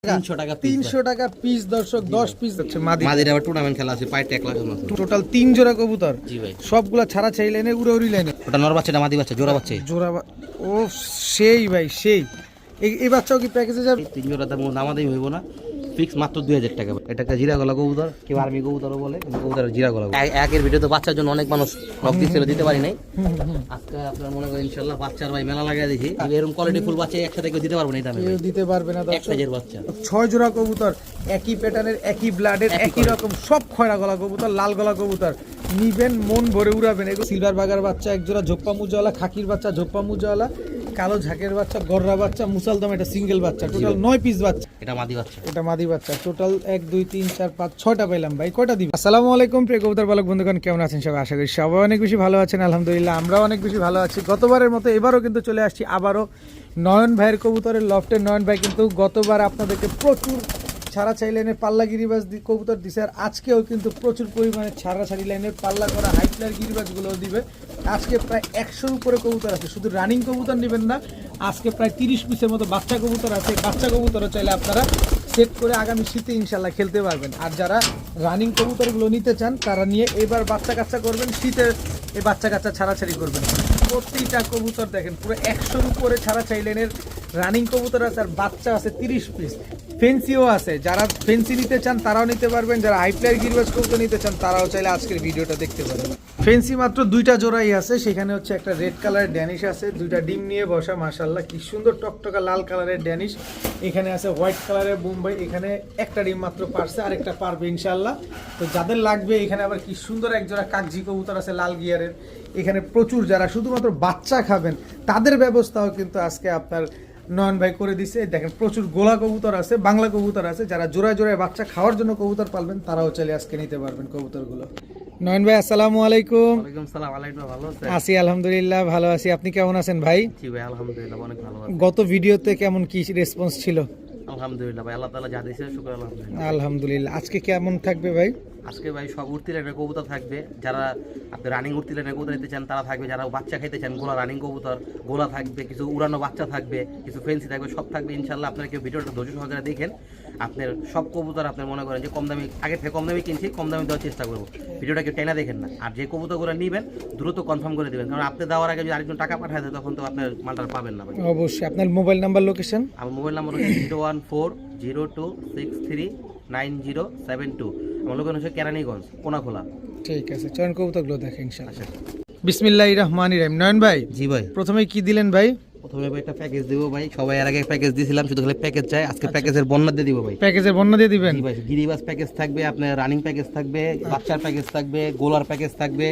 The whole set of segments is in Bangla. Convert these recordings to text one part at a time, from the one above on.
300 টাকা 300 টাকা পিস দর্শক 10 পিস হচ্ছে মাদির আবার টুর্নামেন্ট খেলা আছে পাই ট্যাক লাগানো আছে। টোটাল 3 জোড়া কবুতর। জি ভাই সবগুলা ছাড়া চাই লাইনে উড়ে উড়ি লাইনে। ওটা নর বাচ্চাটা মাদি বাচ্চা জোড়া বাচ্চা ও সেই ভাই সেই এই বাচ্চাও কি প্যাকেজে যাবে? 3 জোড়া দাম দামাদামি হইব না, ফিক্স মাত্র 2000 টাকা। এটা একটা জিরা গলা কবুতর, কেউ আর্মি কবুতরও বলে, কিন্তু কবুতরের জিরা গলা। একের ভিডিও তো বাচ্চার জন্য অনেক মানুষ নক দিছিল, দিতে পারি নাই। আজকে আপনারা মনে করেন ইনশাআল্লাহ বাচ্চার ভাই মেলা লাগাই দিছি। এরকম কোয়ালিটি ফুল বাচ্চা একসাথে কেউ দিতে পারবে না, এই দামে কেউ দিতে পারবে না। এক সাইজের বাচ্চা 6 জোড়া কবুতর, একই প্যাটার্নের, একই ব্লাডের, একই রকম সব খয়রা গলা কবুতর, লাল গলা কবুতর নিবেন, মন ভরে উড়াবেন। এগুলো সিলভার বাগার বাচ্চা এক জোড়া, ঝোপ্পা মুজাওয়ালা খাকির বাচ্চা, ঝোপ্পা মুজাওয়ালা কালো ঝাঁকের বাচ্চা, গররা বাচ্চা, মুসালদম, এটা সিঙ্গেল বাচ্চা, টোটাল 9 পিস বাচ্চা। এটা মাদি বাচ্চা, এটা মাদি বাচ্চা। টোটাল 1 2 3 4 5 6টা পাইলাম ভাই। কয়টা দিবেন? আসসালামু আলাইকুম প্রিয় কবুতর পালক বন্ধুগণ, কেমন আছেন সবাই? আশা করি সবাই অনেক বেশি ভালো আছেন। আলহামদুলিল্লাহ আমরাও অনেক বেশি ভালো আছি। গতবারের মতো এবারও কিন্তু চলে আসছি আবারও নয়ন ভাইয়ের কবুতরের লফটের। নয়ন ভাই কিন্তু গতবার আপনাদেরকে প্রচুর ছাড়া চাই লাইনের পাল্লা গিরিবাজ কবুতর দিছে, আর আজকেও কিন্তু প্রচুর পরিমাণে ছাড়া ছাড়ি লাইনের পাল্লা করা হাই ফ্লায়ার গিরিবাজগুলোও দিবে। আজকে প্রায় 100-র উপরে কবুতর আছে। শুধু রানিং কবুতর নেবেন না, আজকে প্রায় 30 পিসের মতো বাচ্চা কবুতর আছে। বাচ্চা কবুতরও চাইলে আপনারা সেট করে আগামী শীতে ইনশাল্লাহ খেলতে পারবেন। আর যারা রানিং কবুতরগুলো নিতে চান তারা নিয়ে এবার বাচ্চা কাচ্চা করবেন, শীতে এই বাচ্চা কাচ্চা ছাড়াছাড়ি করবেন। প্রতিটা কবুতর দেখেন পুরো 100-র উপরে ছাড়া চাই লাইনের রানিং কবুতর আছে, আর বাচ্চা আছে 30 পিস। ফেন্সিও আছে, যারা ফেন্সি নিতে চান তারাও নিতে পারবেন, যারা হাই ফ্লায়ার গিরিবাজ কবুতর নিতে চান তারাও চাইলে আজকের ভিডিওটা দেখতে পারবেন। ফেন্সি মাত্র 2টা জোড়াই আছে, সেখানে হচ্ছে একটা রেড কালারের ড্যানিশ আছে, 2টা ডিম নিয়ে বসা, মাশাআল্লাহ কি সুন্দর টকটকা লাল কালারের ড্যানিশ। এখানে আছে হোয়াইট কালারের বোম্বাই, এখানে একটা ডিম মাত্র পারছে, আরেকটা পারবে ইনশাআল্লাহ। তো যাদের লাগবে, এখানে আবার কি সুন্দর এক জোড়া কাকজি কবুতর আছে লাল গিয়ারের। এখানে প্রচুর যারা শুধুমাত্র বাচ্চা খাবেন তাদের ব্যবস্থাও কিন্তু আজকে আপনার নয়ন ভাই করে দিছে। দেখেন প্রচুর গোলা কবুতর আছে, বাংলা কবুতর আছে। যারা জোড়ায় জোড়ায় বাচ্চা খাওয়ার জন্য কবুতর পালবেন তারাও চলে আজকে নিতে পারবেন কবুতরগুলো। নয়ন ভাই আসসালামু আলাইকুম। ওয়ালাইকুম সালাম। আলাইকুম, ভালো আছেন? আছি আলহামদুলিল্লাহ, ভালো আছি। আপনি কেমন আছেন ভাই? জি ভাই আলহামদুলিল্লাহ অনেক ভালো আছি। গত ভিডিওতে কেমন কি রেসপন্স ছিল? আলহামদুলিল্লাহ ভাই, আল্লাহ তাআলা যা দিয়েছে শুকর আলহামদুলিল্লাহ। আলহামদুলিল্লাহ। আজকে কেমন থাকবে ভাই? আজকে ভাই সব উঠতি লাইনের কবুতর থাকবে। যারা আপনি রানিং উঠতি লাইনের কবুতর নিতে চান তারা থাকবে, যারা বাচ্চা খাইতে চান গোলা রানিং কবুতর গোলা থাকবে, কিছু উড়ানো বাচ্চা থাকবে, কিছু ফেন্সি থাকবে, সব থাকবে ইনশাল্লাহ। আপনারা কেউ ভিডিওটা ধৈর্য সহকারে দেখেন। আপনার সব কবুতর আপনার মনে করেন যে কম দামি, আগে থেকে কম দামি কিনছি, কম দামি দেওয়ার চেষ্টা করবো। ভিডিওটা কেউ টেনা দেখেন না, আর যে কবুতরগুলো নেবেন দ্রুত কনফার্ম করে দেবেন, কারণ আপনি দেওয়ার আগে যদি আরেকজন টাকা পাঠায় দেয় তখন তো আপনার মালটা পাবেন না ভাই। অবশ্যই। আপনার মোবাইল নাম্বার, লোকেশন? আমার মোবাইল নাম্বার হচ্ছে 01402639072। আমার লোকেশন হচ্ছে কেরানীগঞ্জ কোনাখোলা। ঠিক আছে, চয়ন কবুতরগুলো দেখেন ইনশাআল্লাহ। বিসমিল্লাহির রহমানির রহিম। নয়ন ভাই জি ভাই, প্রথমে কি দিলেন ভাই? প্রথমে ভাই একটা প্যাকেজ দেবো ভাই। সবাই এর আগে প্যাকেজ দিয়েছিলাম, শুধু খালি প্যাকেজ চাই। আজকে প্যাকেজের বর্ণনা দিয়ে দিব ভাই। প্যাকেজের বর্ণনা দিয়ে দিবেন? জি ভাই, গিরিবাজ প্যাকেজ থাকবে, আপনার রানিং প্যাকেজ থাকবে, বাচ্চার প্যাকেজ থাকবে, গোলার প্যাকেজ থাকবে,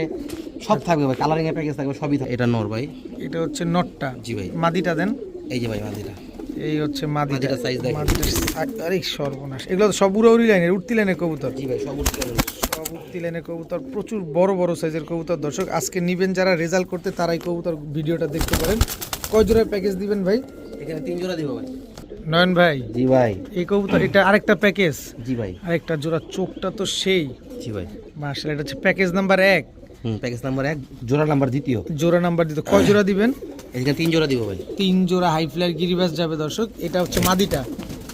সব থাকবে ভাই। কালারিং এর প্যাকেজ থাকবে, সবই থাকবে। এটা নর ভাই, এটা হচ্ছে নটটা। জি ভাই। মাদিটা দেন। এই যে ভাই মাদিটা, এই হচ্ছে মাদিটা। মাদিটার সাইজ দেখেন। আরে সর্বনাশ, এগুলো তো সব উড়ি লাইনের, উঠতি লাইনের কবুতর। জি ভাই সব উঠতে পারবে। সব উঠতি লাইনের কবুতর, প্রচুর বড় বড় সাইজের কবুতর। দর্শক আজকে নিবেন যারা রেজাল্ট করতে তারাই কবুতর ভিডিওটা দেখতে পারেন। কয় জোড়ার প্যাকেজ দিবেন ভাই? এখানে 3 জোড়া দিব ভাই। নয়ন ভাই জি ভাই। এই কবুতর, এটা আরেকটা প্যাকেজ। জি ভাই। আরেকটা জোড়া, চোখটা তো সেই। জি ভাই। মাশাআল্লাহ, এটা হচ্ছে প্যাকেজ নাম্বার 1। প্যাকেজ নাম্বার 1, জোড়া নাম্বার 2। জোড়া নাম্বার দিতে কয় জোড়া দিবেন? এখানে 3 জোড়া দিব ভাই। 3 জোড়া হাই ফ্লায়ার গিরিবাজ যাবে দর্শক। এটা হচ্ছে মাদিটা,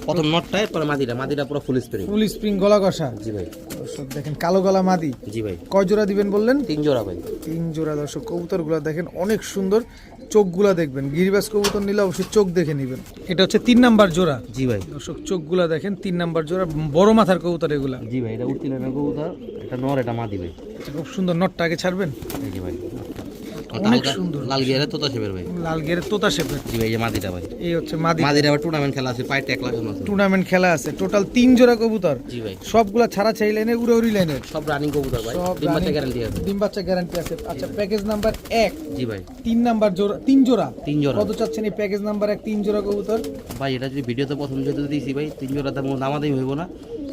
প্রথম নটটা, পরে মাদিটা। মাদিটা পুরো ফুল স্প্রিং। ফুল স্প্রিং গলা কষা। জি ভাই। দর্শক দেখেন কালো গলা মাদি। জি ভাই। কয় জোড়া দিবেন বললেন? 3 জোড়া ভাই। 3 জোড়া দর্শক। কবুতরগুলো দেখেন অনেক সুন্দর, চোখগুলা দেখবেন। গিরিবাজ কবুতর নিলে অবশ্যই চোখ দেখে নেবেন। এটা হচ্ছে 3 নাম্বার জোড়া। জি ভাই। দর্শক চোখগুলা দেখেন, 3 নাম্বার জোড়া, বড় মাথার কবুতর এগুলা। জি ভাই, এটা উঠতি লাইনের কবুতর, এটা নর, এটা মাদি ভাই। খুব সুন্দর। নটটা আগে ছাড়বেন। এই যে ভাই, অনেক সুন্দর। লাল গিয়ারে তোতা শেপের ভাই। লাল গেরে তোতা শেপের। জি ভাই, এই যে মাদিটা ভাই। এই হচ্ছে মাদি। মাদির আবার টুর্নামেন্ট খেলা আছে, পাই ট্যাক লাগানো আছে। টুর্নামেন্ট খেলা আছে। টোটাল 3 জোড়া কবুতর। জি ভাই। সবগুলা ছাড়া চাই লাইনের, উড়ে উড়ি লাইনের। সব রানিং কবুতর ভাই, সব ডিম বাচ্চা running- গ্যারান্টি আছে। ডিম বাচ্চা গ্যারান্টি আছে। আচ্ছা, প্যাকেজ নাম্বার 1। জি ভাই। 3 নাম্বার জোড়া, 3 জোড়া। 3 জোড়া কত চাচ্ছেন এই প্যাকেজ নাম্বার 1 3 জোড়া কবুতর? ভাই। এটা যদি ভিডিওতে প্রথম যেহেতু দিয়েছি ভাই, 3 জোড়া দাম দামাদামি হইব না,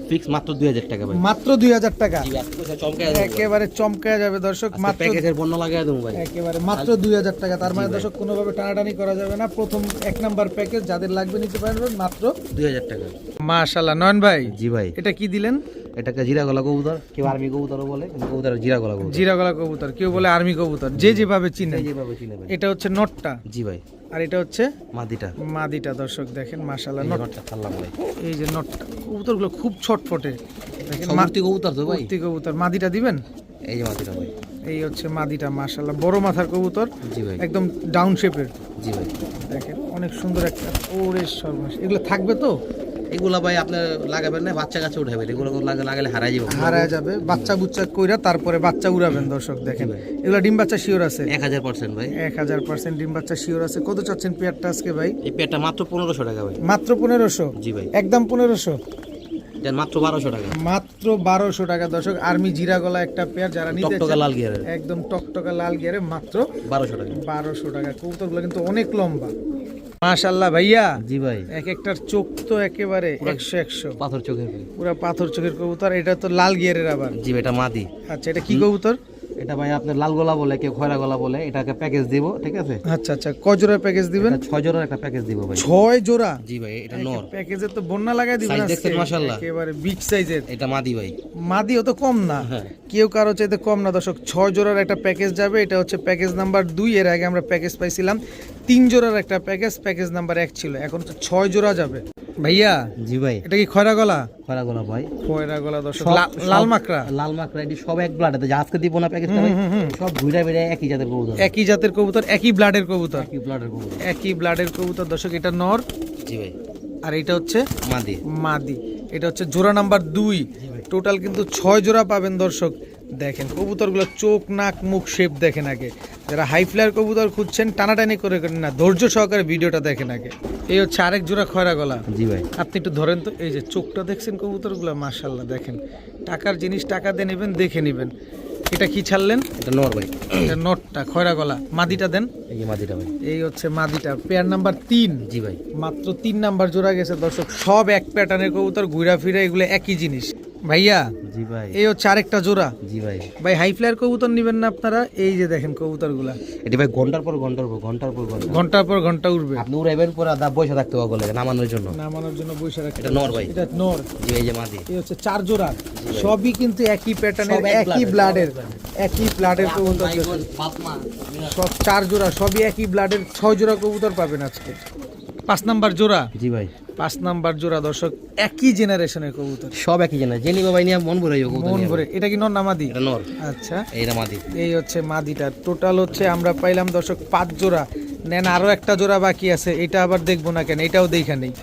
ফিক্স মাত্র 2000 টাকা ভাই। মাত্র 2000 টাকা। জি ভাই, আজকে চমকায় দেব। একেবারে চমকায় যাবে দর্শক। মাত্র প্যাকেজের বর্ণ লাগায় দেব ভাই। একেবারে মাত্র 2000 টাকা। তার মানে দর্শক কোনোভাবে টানাটানি করা যাবে না। প্রথম 1 নাম্বার প্যাকেজ যাদের লাগবে নিতে পারবেন মাত্র 2000 টাকা। মাশাআল্লাহ। নয়ন ভাই জি ভাই। এটা কি দিলেন? এটা একটা জিরা গলা কবুতর, কেউ আর্মি কবুতরও বলে, কিন্তু কবুতরের জিরা গলা কবুতর। জিরা গলা কবুতর, কেউ বলে আর্মি কবুতর, যে যেভাবে চিনে। যেভাবে চিনে ভাই। এটা হচ্ছে নটটা। জি ভাই। আর এটা হচ্ছে মাদিটা। মাদিটা দর্শক দেখেন মাশাআল্লাহ এই নট, নটটা ছাড়লাম ভাই। এই যে নটটা কবুতরগুলো খুব ছটফটে দেখেন সব মূর্তি কবুতর তো ভাই। মূর্তি কবুতর। মাদিটা দিবেন? এই যে মাদিটা ভাই। এই হচ্ছে মাদিটা মাশাআল্লাহ বড় মাথার কবুতর, জি ভাই। একদম ডাউন শেপের। জি ভাই। দেখেন অনেক সুন্দর একটা, ওরে সর্বনাশ, এগুলো থাকবে তো? এগুলা ভাই আপনি লাগাবেন না, বাচ্চা কাছে উঠাবেন, এগুলো লাগালে হারাই যাবে। হারায় যাবে, বাচ্চা বুচ্চা কইরা তারপরে বাচ্চা উড়াবেন দর্শক দেখেন। এগুলো ডিম বাচ্চা শিওর আছে? 1000% ভাই। 1000% ডিম বাচ্চা শিওর আছে। কত চাচ্ছেন পেয়ারটা আজকে ভাই? এই পেয়ারটা মাত্র 1500 টাকা ভাই। মাত্র 1500? জি ভাই। একদম 1500? দেন মাত্র 1200 টাকা। মাত্র 1200 টাকা দর্শক। আর্মি জিরা গলা একটা পেয়ার যারা নিতে টকটকা লাল গিয়ারের। একদম টকটকা লাল গিয়ারে মাত্র 1200 টাকা। 1200 টাকা। কবুতরগুলো কিন্তু অনেক লম্বা মাশাআল্লাহ ভাইয়া। জি ভাই। এক একটার চোখ তো একেবারে 100 পাথর চোখের ভাই। পুরা পাথর চোখের কবুতর। এটা তো লাল গিয়ারের আবার? জি ভাই, এটা মাদি। আচ্ছা, এটা কি কবুতর? এটা ভাই আপনার লাল গলা বলে, কেউ খয়রা গলা বলে। এটাকে প্যাকেজ দিব, ঠিক আছে? আচ্ছা আচ্ছা, কজোড়া প্যাকেজ দিবেন? 6 জোড়ার একটা প্যাকেজ দিব ভাই। 6 জোড়া? জি ভাই, এটা নর। প্যাকেজে তো বন্যা লাগাই দিবেন সাইজ আজকে। দেখছেন মাশাআল্লাহ? একেবারে বিগ সাইজের। এটা মাদি ভাই। মাদিও তো কম না, হ্যাঁ। কেউ কারো চাইতে কম না দর্শক। 6 জোড়ার একটা প্যাকেজ যাবে, এটা হচ্ছে প্যাকেজ নাম্বার 2। এর আগে আমরা প্যাকেজ পাইছিলাম 3 জোড়ার একটা প্যাকেজ, প্যাকেজ নাম্বার 1 ছিল। এখন তো 6 জোড়া যাবে ভাইয়া। জি ভাই। এটা কি খয়রা গলা? খয়রা গলা ভাই। খয়রা গলা দর্শক। সব- লাল মাকড়া? লাল মাকড়া, এটি সব এক ব্লাড। এটা আজকে দিব না প্যাকেজটা ভাই, সব ঘুরে বেড়ে একই জাতের কবুতর। একই জাতের কবুতর, একই ব্লাডের কবুতর। একই ব্লাডের কবুতর। একই ব্লাডের কবুতর দর্শক। এটা নর জি ভাই। আর এটা হচ্ছে মাদি। মাদি। এটা হচ্ছে জোড়া নাম্বার 2। টোটাল কিন্তু 6 জোড়া পাবেন দর্শক। দেখেন কবুতরগুলো চোখ নাক মুখ শেপ দেখেন আগে। যারা হাই ফ্লায়ার কবুতর খুঁজছেন টানাটানি করে করেন না, ধৈর্য সহকারে ভিডিওটা দেখেন আগে। এই হচ্ছে আরেক জোড়া খয়রা গলা। জি ভাই। আপনি একটু ধরেন তো, এই যে চোখটা দেখছেন কবুতরগুলো মাশাআল্লাহ দেখেন। টাকার জিনিস টাকা দিয়ে নেবেন, দেখে নেবেন। এটা কি ছাড়লেন? এটা নর ভাই। এটা নটটা খয়রা গলা। মাদিটা দেন। এই যে মাদিটা ভাই। এই হচ্ছে মাদিটা, পেয়ার নাম্বার 3। জি ভাই। মাত্র 3 নাম্বার জোড়া গেছে দর্শক। সব এক প্যাটার্নের কবুতর, ঘুরা ফিরা এগুলো একই জিনিস ভাইয়া। জি ভাই। এই হচ্ছে আরেকটা জোড়া। জি ভাই। ভাই হাই ফ্লায়ার কবুতর নিবেন না আপনারা? এই যে দেখেন কবুতরগুলা এটি ভাই ঘন্টার পর ঘন্টা ঘন্টা ঘন্টার পর ঘন্টা উঠবে। আপনি উড়াইবেন পরে আদা বসে থাকতে হবে বলে নামানোর জন্য। নামানোর জন্য বসে রাখতে। এটা নর ভাই। এটা নর। জি এই যে মাদি। এই হচ্ছে 4 জোড়া, সবই কিন্তু একই প্যাটার্নের, সব এক একই ব্লাডের, একই ব্লাডের কবুতর। ফাতমা। সব 4 জোড়া, সবই একই ব্লাডের। 6 জোড়া কবুতর পাবেন আজকে। 5 নাম্বার জোড়া। জি ভাই। 5 নাম্বার জোড়া দর্শক, একই জেনারেশনের কবুতর। সব একই জানা, জেনি বাবাই নিয়ে মন ভরে যাবে। মন ভরে। এটা কি নর না মাদি? এটা নর। আচ্ছা, এইটা মাদি। এই হচ্ছে মাদিটা। টোটাল হচ্ছে আমরা পাইলাম দর্শক 5 জোড়া। নেন আরো একটা জোড়া বাকি আছে, এটা আবার দেখবো না কেন? এটাও দেখা নেই।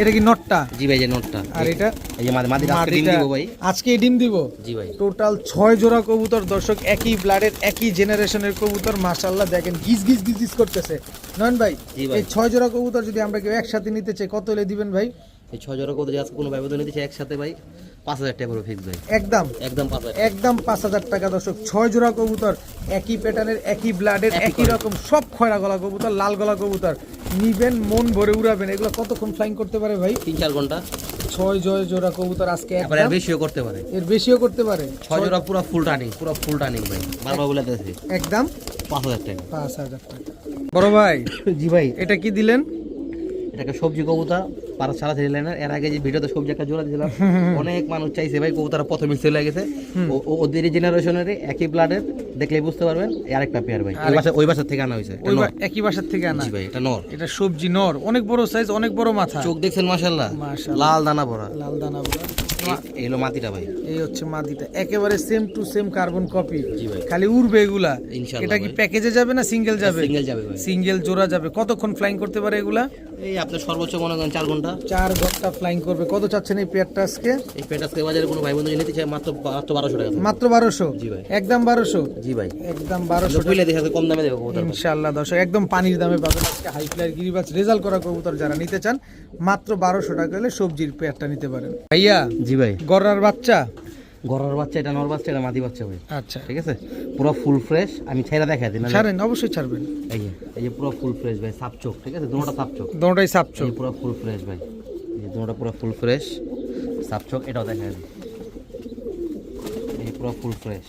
এটা কি নটটা? জি ভাই, যে নটটা। আর এটা এই যে মাদি। মাদি আজকে ডিম দিব ভাই। আজকে ডিম দিব। জি ভাই। টোটাল 6 জোড়া কবুতর দর্শক, একই ব্লাডের, একই জেনারেশনের কবুতর। মাশাআল্লাহ দেখেন গিজ গিজ গিজ গিজ করতেছে। নয়ন ভাই, জি ভাই। এই 6 জোড়া কবুতর যদি আমরা কেউ একসাথে নিতে চাই কত হলে দিবেন ভাই? এই 6 জোড়া কবুতর আজকে কোনো ব্যবধান নিতেছে একসাথে ভাই 5000 টাকা করে ফিক্স ভাই। একদম একদম 5000। একদম 5000 টাকা দর্শক। 6 জোড়া কবুতর, একই প্যাটার্নের, একই ব্লাডের, একই রকম, সব খয়রা গলা কবুতর, লাল গলা কবুতর। নিবেন, মন ভরে উড়াবেন। এগুলো কতক্ষণ ফ্লাইং করতে পারে ভাই? 3-4 ঘন্টা। 6 জোড়া কবুতর আজকে আবার একদম। এর বেশিও করতে পারে। এর বেশিও করতে পারে। 6 জোড়া পুরো ফুল টার্নিং ভাই। বারবার বলে দিয়েছি একদম 5000 টাকা। 5000 টাকা। বড় ভাই, জি ভাই। এটা কি দিলেন? এটাকে সবজি কবুতর পারা ছাড়া ছিল না। এর আগে যে ভিডিওতে সবজি একটা জোড়া দিয়েছিলাম, অনেক মানুষ চাইছে ভাই। কবুতর প্রথমে চলে গেছে। ওদের জেনারেশনের একই ব্লাডের, দেখলেই বুঝতে পারবেন। আরেকটা পেয়ার ভাই ওই বাসা থেকে আনা হয়েছে। একই বাসার থেকে আনা? জি ভাই, এটা নর। এটা সবজি নর, অনেক বড় সাইজ, অনেক বড় মাথা। চোখ দেখছেন মাশাআল্লাহ, মাশাআল্লাহ। লাল দানা ভরা। লাল দানা ভরা। এই হলো মাটিটা ভাই। এই হচ্ছে মাদিটা, একেবারে same to same carbon copy. জি ভাই। খালি উড়বে এগুলা। ইনশাআল্লাহ এটা কি ভাই। প্যাকেজে যাবে না সিঙ্গেল যাবে? সিঙ্গেল যাবে ভাই। সিঙ্গেল জোড়া যাবে। কতক্ষণ ফ্লাইং করতে পারে এগুলা? এই আপনার সর্বোচ্চ মনে করেন 4 ঘন্টা। 4 ঘন্টা ফ্লাইং করবে। কত চাচ্ছেন এই পেয়ারটা আজকে? এই পেট আজকে বাজারে কোনো ভাই বন্ধু নিতে চায় মাত্র 1200 টাকা। মাত্র 1200? জি ভাই। একদম 1200? জি ভাই। একদম 1200 টাকা। কইলে দেখে কম দামে দেবো কবুতর। ইনশাআল্লাহ দর্শক, একদম পানির দামে পাবেন আজকে হাই ফ্লায়ার গিরিবাজ রেজাল্ট করা কবুতর যারা নিতে চান। মাত্র 1200 টাকা হলে সবজির পেয়ারটা নিতে পারেন ভাইয়া। জি ভাই। গড়ার বাচ্চা? গড়ার বাচ্চা, এটা নর বাচ্চা, এটা মাদি বাচ্চা ভাই। আচ্ছা, ঠিক আছে, পুরো ফুল ফ্রেশ। আমি ছেড়ে দেখাই দিই না? ছাড়েন, অবশ্যই ছাড়বেন। এই যে পুরো ফুল ফ্রেশ ভাই, সাপ চোখ। ঠিক আছে, দুটোটা সাপ চোখ। দুটোটাই সাপচোক। এই পুরো ফুল ফ্রেশ ভাই। এই দুটোটা পুরো ফুল ফ্রেশ সাপ চোখ। এটাও দেখাই দিই, এই পুরো ফুল ফ্রেশ।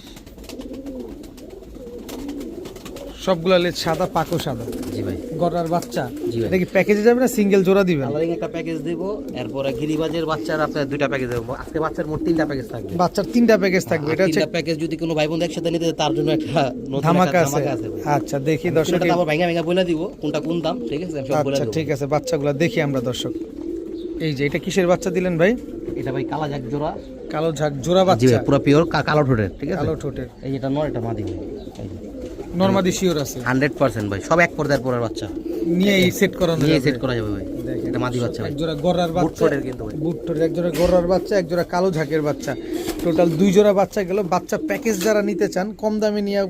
সবগুলা লেজ সাদা, পাকো সাদা। জি ভাই। গড়ার বাচ্চা জি ভাই। এটা কি প্যাকেজে যাবে না সিঙ্গেল জোড়া দিবেন? কালারিং একটা প্যাকেজ দেব, এরপরে গিরিবাজের বাচ্চার আপনার 2টা প্যাকেজ দেব। আজকে বাচ্চার মোট 3টা প্যাকেজ থাকবে। বাচ্চার 3টা প্যাকেজ থাকবে। এটা হচ্ছে 3টা প্যাকেজ যদি কোনো ভাই বোন একসাথে নিতে চায়, তার জন্য একটা নতুন ধামাকা একটা আছে। আছে ভাই। আচ্ছা দেখি দর্শক। এটা আবার ভাঙা ভাঙা বলে দিব কোনটা কোন দাম, ঠিক আছে? আমি সব বলে আচ্ছা দেব। ঠিক আছে, বাচ্চাগুলো দেখি আমরা দর্শক। এই যে এটা কিসের বাচ্চা দিলেন ভাই? এটা ভাই কালা জাক জোড়া। কালো ঝাক জোড়া জি বাচ্চা, ভাই, পুরো পিওর কালো ঠোঁটের, ঠিক আছে? কালো ঠোঁটের। এই যেটা নর, এটা মাদি ভাই। এই যে নরমাদি শিওর আছে 100% ভাই, সব এক পর্দার পরের বাচ্চা নিয়ে এই সেট করানো নিয়ে যাবে। সেট করা যাবে ভাই। এটা মাদি বাচ্চা ভাই, এক জোড়া গড়ার বুট বাচ্চা, ঠোঁটের কিন্তু ভাই। বুট ঠোঁটের এক জোড়া গড়ার বাচ্চা, এক জোড়া কালো ঝাঁকের বাচ্চা, টোটাল 2 জোড়া বাচ্চা গেল। বাচ্চা প্যাকেজ যারা নিতে চান, কম দামে নিয়ে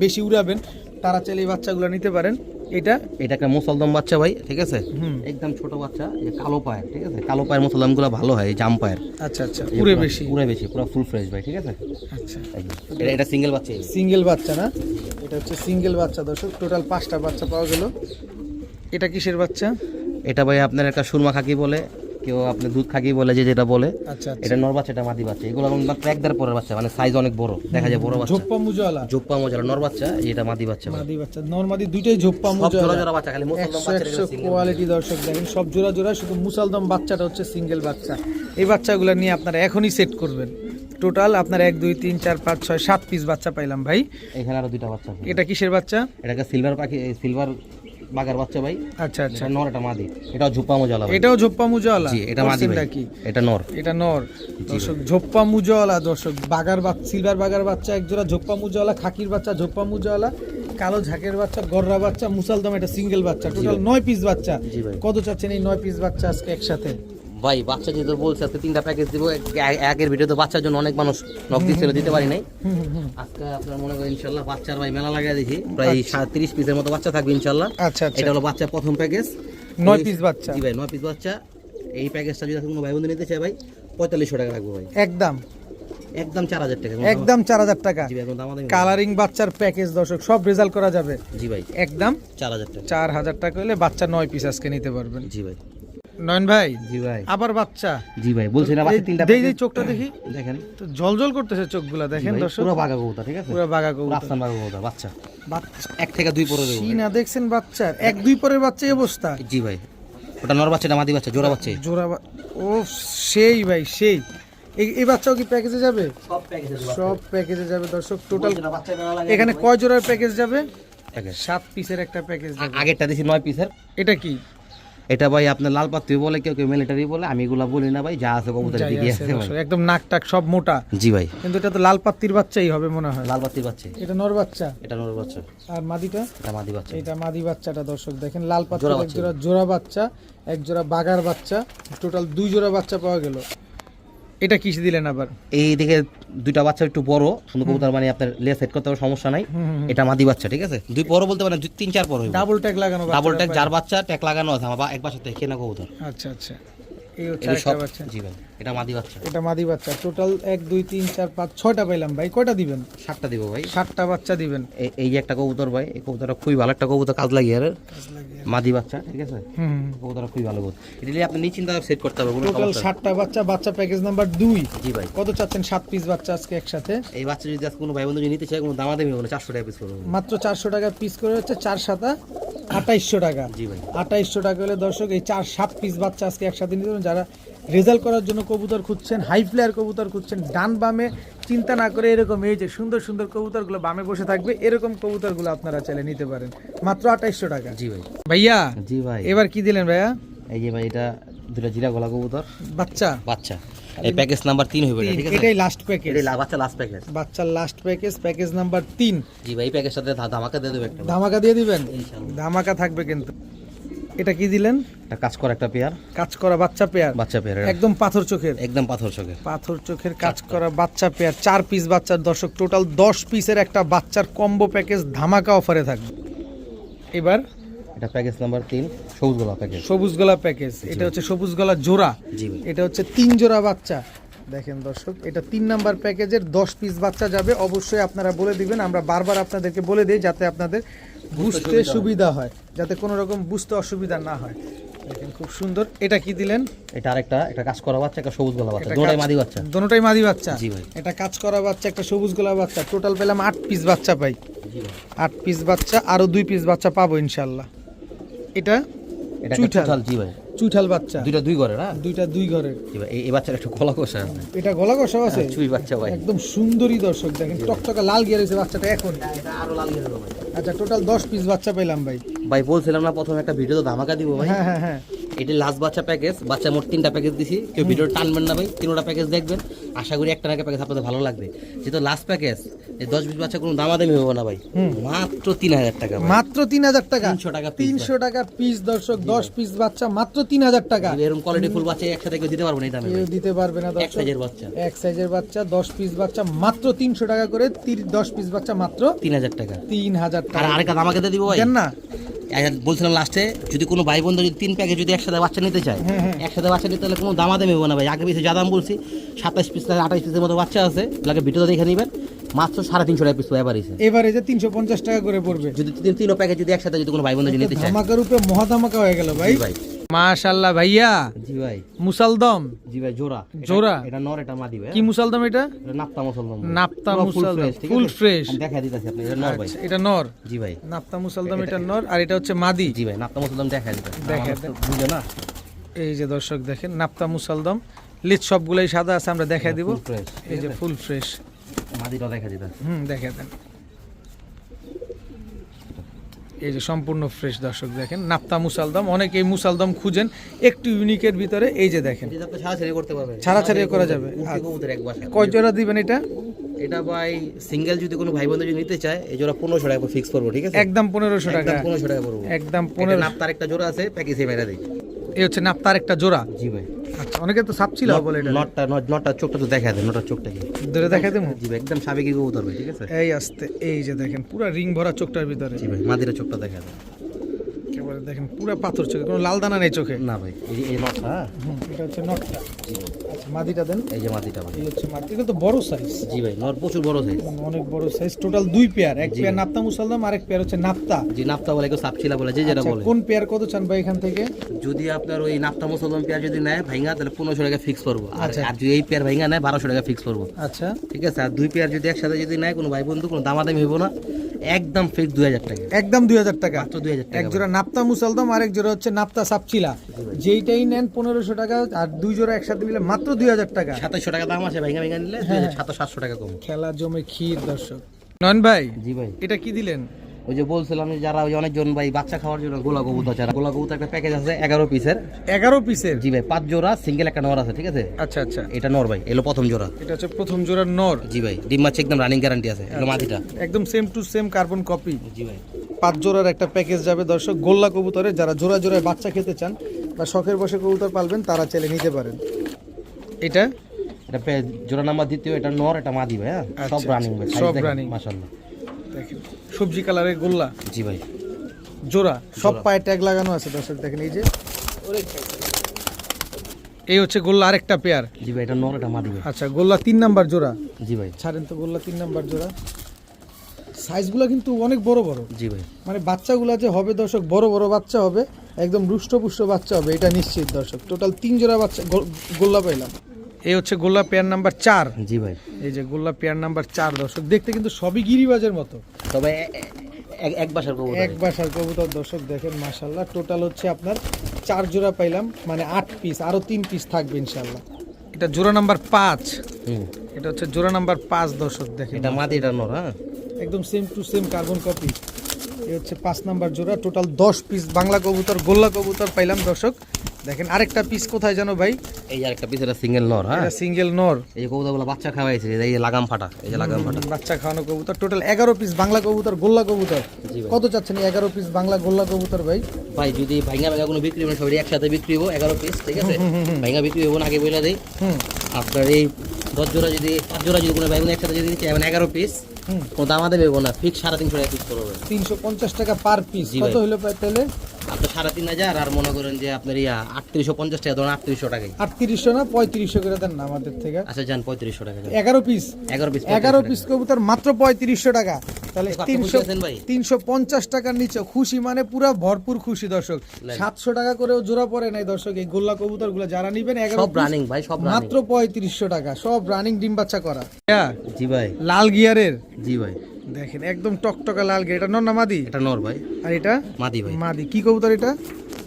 বেশি উড়াবেন, তারা চাইলে এই বাচ্চাগুলো নিতে পারেন। এটা একটা মুসলদম বাচ্চা ভাই, ঠিক আছে? একদম ছোট বাচ্চা, এই কালো পায়ের, ঠিক আছে? কালো পায়ের মুসলদমগুলো ভালো হয়, এই জাম পায়ের। আচ্ছা আচ্ছা, পুরো বেশি পুরো বেশি, পুরো ফুল ফ্রেশ ভাই, ঠিক আছে? আচ্ছা, এটা সিঙ্গেল বাচ্চা। সিঙ্গেল বাচ্চা না? এটা হচ্ছে সিঙ্গেল বাচ্চা দর্শক। টোটাল 5টা বাচ্চা পাওয়া গেল। এটা কিসের বাচ্চা? এটা ভাই আপনার একটা সুরমা খাকি বলে, কেউ আপনি দুধ খাকি বলে, যে যেটা বলে। আচ্ছা আচ্ছা, এটা নর বাচ্চা, এটা মাদি বাচ্চা। এগুলো মাত্র 1.5 পরের বাচ্চা, মানে সাইজ অনেক বড়, দেখা যায় বড় বাচ্চা। ঝোপ্পা মুজওয়ালা জোপ্পা মজার নর বাচ্চা, এটা মাদি বাচ্চা ভাই। মাদি বাচ্চা, নরমাদি দুইটাই ঝোপ্পা সব জোড়া মুজওয়ালা। জোড়া বাচ্চা, খালি মুসলদম বাচ্চা, এটা সিঙ্গেল। কোয়ালিটি দর্শক দেখেন, সব জোড়া জোড়া, শুধু মুসালদম বাচ্চাটা হচ্ছে সিঙ্গেল বাচ্চা। এই বাচ্চাগুলো নিয়ে আপনারা এখনই সেট করবেন। টোটাল আপনার 1 2 3 4 5 6 7 পিস বাচ্চা পাইলাম ভাই। এখানে আরো 2টা বাচ্চা আছে। এটা কিসের বাচ্চা? এটাকে সিলভার পাখি, সিলভার বাগার বাচ্চা ভাই। আচ্ছা আচ্ছা, এটা নর, এটা মাদি। এটাও ঝোপ্পা মজালা ভাই। এটাও ঝোপ্পা মুজওয়ালা? জি, এটা মাদি ভাই। কি এটা নর। এটা নর দর্শক, ঝোপ্পা মুজওয়ালা দর্শক। বাগার বাচ্চা, সিলভার বাগার বাচ্চা এক জোড়া, ঝোপ্পা মুজওয়ালা খাকির বাচ্চা, ঝোপ্পা মুজওয়ালা কালো ঝাঁকের বাচ্চা, গররা বাচ্চা, মুসালদম এটা সিঙ্গেল বাচ্চা। টোটাল 9 পিস বাচ্চা। জি ভাই। কত চাচ্ছেন এই 9 পিস বাচ্চা আজকে একসাথে? ভাই বাচ্চা যেহেতু বলছে আজকে 3টা প্যাকেজ দিব, আগের ভিডিওতে বাচ্চার জন্য অনেক মানুষ নক দিচ্ছিল, দিতে পারি নাই। আজকে আপনার মনে করেন ইনশাল্লাহ বাচ্চার ভাই মেলা লাগিয়ে দিয়েছি, প্রায় 30 পিসের মতো বাচ্চা থাকবে ইনশাল্লাহ। আচ্ছা আচ্ছা, এটা হলো বাচ্চা প্রথম প্যাকেজ, 9 পিস বাচ্চা। জি ভাই, 9 পিস বাচ্চা। এই প্যাকেজটা যদি কোনো ভাই বন্ধু নিতে চায় ভাই, 4500 টাকা রাখবো ভাই। একদম একদম 4000 টাকা। একদম 4000 টাকা। জি ভাই, এখন দাম আমাদের। কালারিং বাচ্চার প্যাকেজ দর্শক, সব রেজাল্ট করা যাবে। জি ভাই, একদম 4000 টাকা। 4000 টাকা হলে বাচ্চা 9 পিস আজকে নিতে পারবেন। জি ভাই। নয়ন ভাই, জি ভাই। আবার বাচ্চা? জি ভাই, বলছি না বাচ্চা 3টা দেই চোখটা দেখি, দেখেন তো জলজল করতেছে চোখগুলা, দেখেন দর্শক। পুরো বাঘা কবুতর, ঠিক আছে? পুরো বাঘা কবুতর, রাস্তান বাঘা কবুতর বাচ্চা। বাচ্চা 1 থেকে 2 পরে দেবো। কি না দেখছেন বাচ্চার 1 2 পরের বাচ্চা এই অবস্থা? জি ভাই, ওটা নর বাচ্চা, এটা মাদি বাচ্চা, জোড়া বাচ্চা। জোড়া ও সেই ভাই সেই। এই বাচ্চাও কি প্যাকেজে যাবে? সব প্যাকেজে সব প্যাকেজে যাবে দর্শক। টোটাল বাচ্চা মেলা লাগে। এখানে কয় জোড়ার প্যাকেজ যাবে? প্যাকেজ 7 পিসের একটা প্যাকেজ যাবে। আগেরটা দিছি 9 পিসের। এটা কি? এটা ভাই আপনার লাল পাত্তি বলে, কেউ কেউ মিলিটারি বলে, আমি এগুলা বলি না ভাই, যা আছে কবুতরের যাই দিকে আছে আছে ভাই। দর্শক, একদম নাক টাক সব মোটা, জি ভাই। কিন্তু এটা তো লাল পাত্তির বাচ্চাই হবে মনে হয়। লাল পাত্তির বাচ্চা, এটা নর বাচ্চা, এটা নর বাচ্চা, আর মাদিটা? এটা মাদি বাচ্চা। এটা মাদি বাচ্চাটা দর্শক দেখেন, লাল পাত্তির জোড়া এক বাচ্চা। জোড়া জোড়া বাচ্চা, এক জোড়া বাগার বাচ্চা, টোটাল 2 জোড়া বাচ্চা পাওয়া গেল। এটা কিস দিলেন আবার? এই দিকে 2টা বাচ্চা একটু বড়, কিন্তু কবুতর মানে আপনার লেস সেট করতে হবে, সমস্যা নাই। এটা মাদি বাচ্চা, ঠিক আছে? 2 বড় বলতে পারেন 3 4 বড়। ডাবল ট্যাগ লাগানো বাচ্চা? ডাবল ট্যাগ, যার বাচ্চা ট্যাগ লাগানো আছে, আমার এক বাচ্চা থেকে না কবুতর। আচ্ছা আচ্ছা, এই হচ্ছে এটা আরেকটা সব। বাচ্চা। জি ভাই, এটা মাদি বাচ্চা। এটা মাদি বাচ্চা। টোটাল 1 2 3 4 5 6টা পাইলাম ভাই। কয়টা দিবেন? 7টা দিব ভাই। 7টা বাচ্চা দিবেন। এই যে একটা কবুতর ভাই, এই কবুতরটা খুবই ভালো একটা কবুতর, কাজ লাগিয়ে আর মাদি বাচ্চা, ঠিক আছে? কবুতরটা খুবই ভালো কবুতর, এটা নিয়ে আপনি নিশ্চিন্তে সেট করতে হবে, কোনো টোটাল সমস্যা নেই। 7টা বাচ্চা, বাচ্চা প্যাকেজ নাম্বার 2। জি ভাই। কত চাচ্ছেন 7 পিস বাচ্চা আজকে একসাথে? এই বাচ্চা যদি আজকে কোনো ভাই বন্ধু যদি নিতে চায়, কোনো দামাদামি হবে না, 400 টাকা পিস করবো। মাত্র 400 টাকা পিস করে হচ্ছে 4 7 2800 টাকা। জি ভাই। 2800 টাকা হলে দর্শক এই 7 পিস বাচ্চা আজকে একসাথে নিতে পারবেন। যারা রেজাল্ট করার জন্য কবুতর খুঁজছেন, হাই ফ্লেয়ার কবুতর খুঁজছেন, ডান বামে চিন্তা না করে এরকম এই যে সুন্দর সুন্দর কবুতরগুলো বামে বসে থাকবে, এরকম কবুতরগুলো আপনারা চাইলে নিতে পারেন মাত্র 2800 টাকা। জি ভাই। ভাইয়া জি ভাই। এবার কি দিলেন ভাইয়া? এই যে ভাই, এটা 2টা জিরা গলা কবুতর বাচ্চা। বাচ্চা। এই প্যাকেজ নাম্বার 3 হবে এটা, ঠিক আছে? এটাই লাস্ট প্যাকেজ। এটা বাচ্চা লাস্ট প্যাকেজ। বাচ্চার লাস্ট প্যাকেজ, প্যাকেজ নাম্বার 3। জি ভাই, এই প্যাকেজের সাথে ধামাকা দিয়ে দেব একটা। ধামাকা দিয়ে দিবেন? ইনশাআল্লাহ। ধামাকা থাকবে কিন্তু। এটা কি দিলেন? এটা কাজ করা একটা পেয়ার, কাজ করা বাচ্চা পেয়ার, বাচ্চা পেয়ার, একদম পাথর চোখের, একদম পাথর চোখে। পাথর চোখের কাজ করা বাচ্চা পেয়ার, 4 পিস বাচ্চার দর্শক। টোটাল 10 পিসের একটা বাচ্চার কম্বো প্যাকেজ ধামাকা অফারে থাকবে। এবার এটা প্যাকেজ নাম্বার 3, সবুজ গলা প্যাকেজ। সবুজ গলা প্যাকেজ। এটা হচ্ছে সবুজ গলা জোড়া। জি ভাই। এটা হচ্ছে 3 জোড়া বাচ্চা। দেখেন দর্শক, এটা 3 নাম্বার প্যাকেজের 10 পিস বাচ্চা যাবে। অবশ্যই আপনারা বলে দিবেন, আমরা বারবার আপনাদেরকে বলে দিই যাতে আপনাদের বুঝতে সুবিধা হয়, যাতে কোনো রকম বুঝতে অসুবিধা না হয়। দেখেন খুব সুন্দর। এটা কি দিলেন? এটা আরেকটা একটা কাজ করা বাচ্চা, একটা সবুজ গলা বাচ্চা, দুটোই মাদি বাচ্চা। দুটোটাই মাদি বাচ্চা। জি ভাই। এটা কাজ করা বাচ্চা, একটা সবুজ গোলা বাচ্চা, টোটাল পেলাম 8 পিস বাচ্চা পাই। জি ভাই। 8 পিস বাচ্চা, আরো 2 পিস বাচ্চা পাবো ইনশাআল্লাহ। এটা এটা চুইঠাল। চুইঠাল। জি ভাই। চুইঠাল বাচ্চা, দুইটা দুই ঘরে না? দুইটা 2 ঘরের। জি ভাই। এই বাচ্চাটা একটু গলা কষা আছে। এটা গলা কষা আছে, চুই বাচ্চা ভাই। একদম সুন্দরী দর্শক দেখেন, টকটকা লাল গিয়ে রয়েছে বাচ্চাটা এখন। এটা আরো লাল গেল ভাই। আচ্ছা টোটাল 10 পিস বাচ্চা পেলাম ভাই। ভাই বলছিলাম না প্রথমে একটা ভিডিও ধামাকা দিব ভাই। হ্যাঁ হ্যাঁ হ্যাঁ। এটি লাস্ট বাচ্চা প্যাকেজ, বাচ্চা মোট 3টা প্যাকেজ দিছি। কেউ ভিডিও টানবেন না ভাই, 3টা প্যাকেজ দেখবেন। আশা করি একটা না একটা প্যাকেজ আপনাদের ভালো লাগবে। যেহেতু লাস্ট প্যাকেজ, এই 10-20 বাচ্চা কোনো দামাদামি হবে না ভাই। মাত্র 3000 টাকা ভাই। মাত্র 3000 টাকা। 300 টাকা পিস। 300 টাকা পিস দর্শক, 10 পিস বাচ্চা মাত্র 3000 টাকা। এরকম কোয়ালিটি ফুল বাচ্চা একসাথে কেউ দিতে পারবো না এই দামে কেউ ভাই। দিতে পারবে না এক দর্শক। সাইজের বাচ্চা, এক সাইজের বাচ্চা 10 পিস বাচ্চা মাত্র 300 টাকা করে, 10 পিস বাচ্চা মাত্র 3000 টাকা। 3000 আর টাকা। আরেকটা ধামাকা দিয়ে দিব ভাই। দেন না? বলছিলাম লাস্টে, যদি কোনো ভাই বোন যদি 3 প্যাকেজ যদি একসাথে বাচ্চা নিতে চায়, হ্যাঁ, হ্যাঁ। একসাথে বাচ্চা নিতে হলে কোনো দামাদামি হবে না ভাই। আগে পিছিয়ে যা দাম বলছি, 27 পিস 28 পিসের মতো বাচ্চা আছে, লাগে ভিডিওটা দেখে নেবেন। মাত্র 350 টাকা পিস এভারেজে। এবারে 350 টাকা করে পড়বে। যদি তিনও প্যাকেজ যদি একসাথে যদি কোনো ভাই বোন যদি নিতে চায়। ধামাকার উপরে মহা ধামাকা হয়ে গেল ভাই। জি ভাই। মাশাআল্লাহ ভাইয়া। জি ভাই। মুসালদম। জি ভাই। জোড়া। জোড়া? এটা নর, এটা মাদি ভাই। কি মুসালদম এটা? এটা নাপ্তা মুসলমান। নাপ্তা পুরো full মুসালদম, fresh, ঠিক ফুল আছে? ফ্রেশ। আমি দেখা দিতেছি আপনি, এটা নর ভাই। আচ্ছা, এটা নর। জি ভাই। নাপ্তা মুসালদম এটা নর, আর এটা হচ্ছে মাদি। জি ভাই। নাপ্তা মুসলমান দেখা দিতেছি। দেখা আমার তো বুঝে না। এই যে দর্শক দেখেন নাপ্তা মুসালদম, লিড সবগুলাই সাদা আছে, আমরা দেখাই দিব। full fresh, ঠিক এই যে আছে? Full fresh. মাদিটা দেখা দিতেছি। দেখে দেন। এই যে সম্পূর্ণ ফ্রেশ দর্শক দেখেন, নাপ্তা মুসালদম। অনেকে এই মুসালদম খুঁজেন একটু ইউনিকের ভিতরে। এই যে দেখেন, এটা আপনি ছাড়াছাড়ি করতে পারবেন। ছাড়াছাড়ি করা যাবে। উঠতি কবুতর এক বাসা। কয় জোড়া দিবেন এটা? এটা ভাই সিঙ্গেল যদি কোনো ভাই বোন যদি নিতে চায়, এই জোড়া 1500 টাকা ফিক্স করবো, ঠিক আছে? একদম 1500 টাকা। একদম 1500 টাকা পড়বো। একদম এটা 1500। নাপ্তার একটা জোড়া আছে, প্যাকেজে মেরে দেই। এই হচ্ছে নাপ্তার একটা জোড়া। জি ভাই। আচ্ছা, অনেকে তো সাপছিল বলে এটা। নটটা চোখটা তো দেখা দেন, নটটার চোখটা কি ধরে দেখাই দেবো। জি ভাই, একদম সাবেকি কবুতর ভাই, ঠিক আছে? এই আসতে, এই যে দেখেন পুরো রিং ভরা চোখটার ভিতরে। জি ভাই। মাদিরা চোখটা দেখা দেন। একেবারে দেখেন পুরো পাথর চোখে, কোনো লাল দানা নেই চোখে। না ভাই, এই নটটা। হ্যাঁ। এটা হচ্ছে নটটা। আচ্ছা, মাদিটা দেন। এই যে মাদিটা ভাই। এই হচ্ছে মাদি, এটা তো বড় সাইজ। জি ভাই। নর প্রচুর বড় সাইজ। অনেক বড় সাইজ। টোটাল 2 পেয়ার, এক পেয়ার নাপ্তা মুসালদম, আরেক পেয়ার হচ্ছে নাপ্তা। জি, নাপ্তা বলে কেউ সাপচিলা বলে, যে যেটা আচ্ছা, বলে। কোন পেয়ার কত চান ভাই এখান থেকে? যদি আপনার ওই নাপ্তা মুসলমান পেয়ার যদি নেয় ভাইঙ্গা, তাহলে 1500 টাকা ফিক্স করবো। আর আচ্ছা। আর যদি এই পেয়ার ভাইঙ্গা নেয় 1200 টাকা ফিক্স করবো, আচ্ছা, ঠিক আছে? আর 2 পেয়ার যদি একসাথে যদি নেয় কোনো ভাই বন্ধু, কোনো দামাদামি হইব না, একদম ফিক্স 2000 টাকা। একদম 2000 টাকা। মাত্র 2000 টাকা। এক জোড়া নাপ্তা মুসালদম, আরেক জোড়া হচ্ছে নাপ্তা সাপচিলা। যেইটাই নেন 1500 টাকা, আর 2 জোড়া একসাথে নিলে মাত্র 2000 টাকা। 2700 টাকা দাম আছে, ভাইঙ্গা ভাইঙ্গা নিলে 2700 টাকা কম। খেলা জমে ক্ষীর দর্শক। নয়ন ভাই, জি ভাই। এটা কি দিলেন? ওই যে বলছিলাম যে যারা ওই অনেকজন ভাই বাচ্চা খাওয়ার জন্য গোলা কবুতর চায়, গোলা কবুতর একটা প্যাকেজ আছে 11 পিসের। 11 পিসের? জি ভাই। 5 জোড়া সিঙ্গেল, একটা নর আছে, ঠিক আছে? আচ্ছা আচ্ছা, এটা নর ভাই, এলো প্রথম জোড়া। এটা হচ্ছে প্রথম জোড়ার নর। জি ভাই। ডিম মাছ একদম রানিং গ্যারান্টি আছে। এলো মাদিটা। একদম same to same carbon copy. জি ভাই। 5 জোড়ার একটা প্যাকেজ যাবে দর্শক, গোল্লা কবুতরে। যারা জোড়া জোড়ায় বাচ্চা খেতে চান বা শখের বসে কবুতর পালবেন, তারা চাইলে নিতে পারেন। এটা এটা জোড়া নাম্বার দ্বিতীয়, এটা নর, এটা মাদি ভাই। হ্যাঁ, সব আচ্ছা, রানিং ভাই, সব running। মাশাআল্লাহ। দেখেন সবজি কালারের গোল্লা জি ভাই। জোড়া, সব পায়ে ট্যাগ লাগানো আছে দর্শক দেখেন। এই যে এই হচ্ছে গোল্লা আরেকটা পেয়ার। জি ভাই। এটা নর, এটা মাদি ভাই। আচ্ছা, গোল্লা 3 নাম্বার জোড়া। জি ভাই। ছাড়েন তো, গোল্লা 3 নাম্বার জোড়া। সাইজগুলো কিন্তু অনেক বড় বড়, জি ভাই। মানে বাচ্চাগুলো যে হবে দর্শক, বড় বড় বাচ্চা হবে, একদম রুষ্টপুষ্ট বাচ্চা হবে, এটা নিশ্চিত দর্শক। টোটাল 3 জোড়া বাচ্চা গোল্লা পাইলাম। এই হচ্ছে গোল্লা পেয়ার নাম্বার 4। জি ভাই। এই যে গোল্লা পেয়ার নাম্বার 4 দর্শক, দেখতে কিন্তু সবই গিরিবাজের মতো। তবে এক বাসার কবুতর। এক বাসার কবুতর দর্শক দেখেন, মাশাআল্লাহ। টোটাল হচ্ছে আপনার 4 জোড়া পাইলাম, মানে 8 পিস, আরো 3 পিস থাকবে ইনশাআল্লাহ। এটা জোড়া নাম্বার 5। এটা হচ্ছে জোড়া নাম্বার 5 দর্শক দেখেন। এটা মাদি, এটা নর। হ্যাঁ, একদম same to same carbon copy. এই হচ্ছে 5 নাম্বার জোড়া। টোটাল 10 পিস বাংলা কবুতর, গোল্লা কবুতর পাইলাম দর্শক দেখেন। আরেকটা পিস কোথায় জানো ভাই? এই আরেকটা পিস, এটা সিঙ্গেল নর। হ্যাঁ, এটা সিঙ্গেল নর। এই যে কবুতরগুলো বাচ্চা খাওয়াইছে, এই যে লাগাম ফাটা, এই যে লাগাম ফাটা। বাচ্চা খাওয়ানো কবুতর। টোটাল 11 পিস বাংলা কবুতর, গোল্লা কবুতর। জি ভাই। কত চাচ্ছেন 11 পিস বাংলা গোল্লা কবুতর ভাই? ভাই যদি ভাইঙ্গা ভাইঙ্গা কোনো বিক্রি হবে না, সবাই একসাথে বিক্রি হবো 11 পিস, ঠিক আছে? ভাইঙ্গা বিক্রি হবো না, আগে বলে দেই। আপনার এই 10 জোড়া যদি 5 জোড়া যদি কোনো ভাই বোন একসাথে যদি চাই, 11 পিস, কোনো দাম আদে দেবো না, ফিক্স 350 টাকা পিস করবে। 350 টাকা পার পিস। জি কত ভাই। হলো তাহলে? আপনার 3500 আর মনে করেন যে আপনার 3850 টাকা, ধরুন 3800 টাকায়। 3800 না 3500 করে দেন না আমাদের থেকে। আচ্ছা যান 3500 টাকা। 11 পিস 11 পিস কবুতর মাত্র 3500 টাকা। তাহলে কত খুশি আছেন ভাই? 350 টাকার নিচে খুশি মানে পুরো ভরপুর খুশি দর্শক। 700 টাকা করেও জোড়া পড়ে নাই দর্শক এই গোল্লা কবুতরগুলো যারা নেবেন 11 সব রানিং ভাই, সব রানিং। মাত্র 3500 টাকা, সব রানিং ডিম বাচ্চা করা। জি ভাই। লাল গিয়ারের, জি ভাই। দেখেন একদম টকটকা লাল গিয়ার। এটা নর না মাদি? এটা নর ভাই। আর এটা মাদি ভাই। মাদি। কি কবুতর এটা?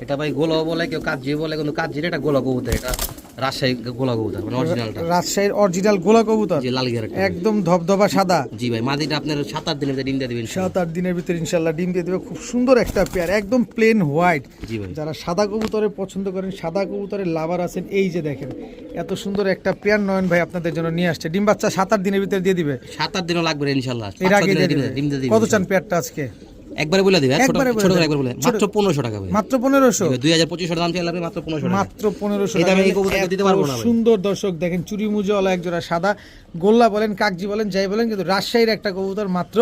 এটা ভাই গোলা বলে, কেউ কাজি বলে, কিন্তু কাজি এটা গোলা কবুতর। এটা রাজশাহী গোলা কবুতর, মানে অরিজিনালটা। রাজশাহীর অরিজিনাল গোলা কবুতর, জি লাল গিয়ার একদম ধবধবা সাদা। জি ভাই। মাদিটা আপনার 7-8 দিনের ভিতরে ডিম দিয়ে দিবেন। 7-8 দিনের ভিতরে ইনশাআল্লাহ ডিম দিয়ে দেবে। খুব সুন্দর একটা পেয়ার, একদম প্লেন হোয়াইট। জি ভাই। যারা সাদা কবুতরের পছন্দ করেন, সাদা কবুতরের লাভার আছেন, এই যে দেখেন এত সুন্দর একটা পেয়ার নয়ন ভাই আপনাদের জন্য নিয়ে আসছে। ডিম বাচ্চা 7-8 দিনের ভিতরে দিয়ে দিবে। 7-8 দিনও লাগবে না ইনশাআল্লাহ। এর আগে দিয়ে দিবে। ডিম দিয়ে দিবে। কত চান পেয়ারটা আজকে? একবারে বলে দিবে, ছোট একবারে ছোট বলে করে দেন। একবার বলে। মাত্র 1500 টাকা ভাই। মাত্র 1500? 2250 দাম চাইলে আপনি মাত্র 1500 টাকা। মাত্র 1500 এটা টাকা। আমি এই কবুতরকে দিতে পারবো না ভাই। সুন্দর দর্শক দেখেন, চুরি মুজওয়ালা এক জোড়া সাদা গোল্লা বলেন, কাকজি বলেন, যাই বলেন, কিন্তু রাজশাহীর একটা কবুতর মাত্র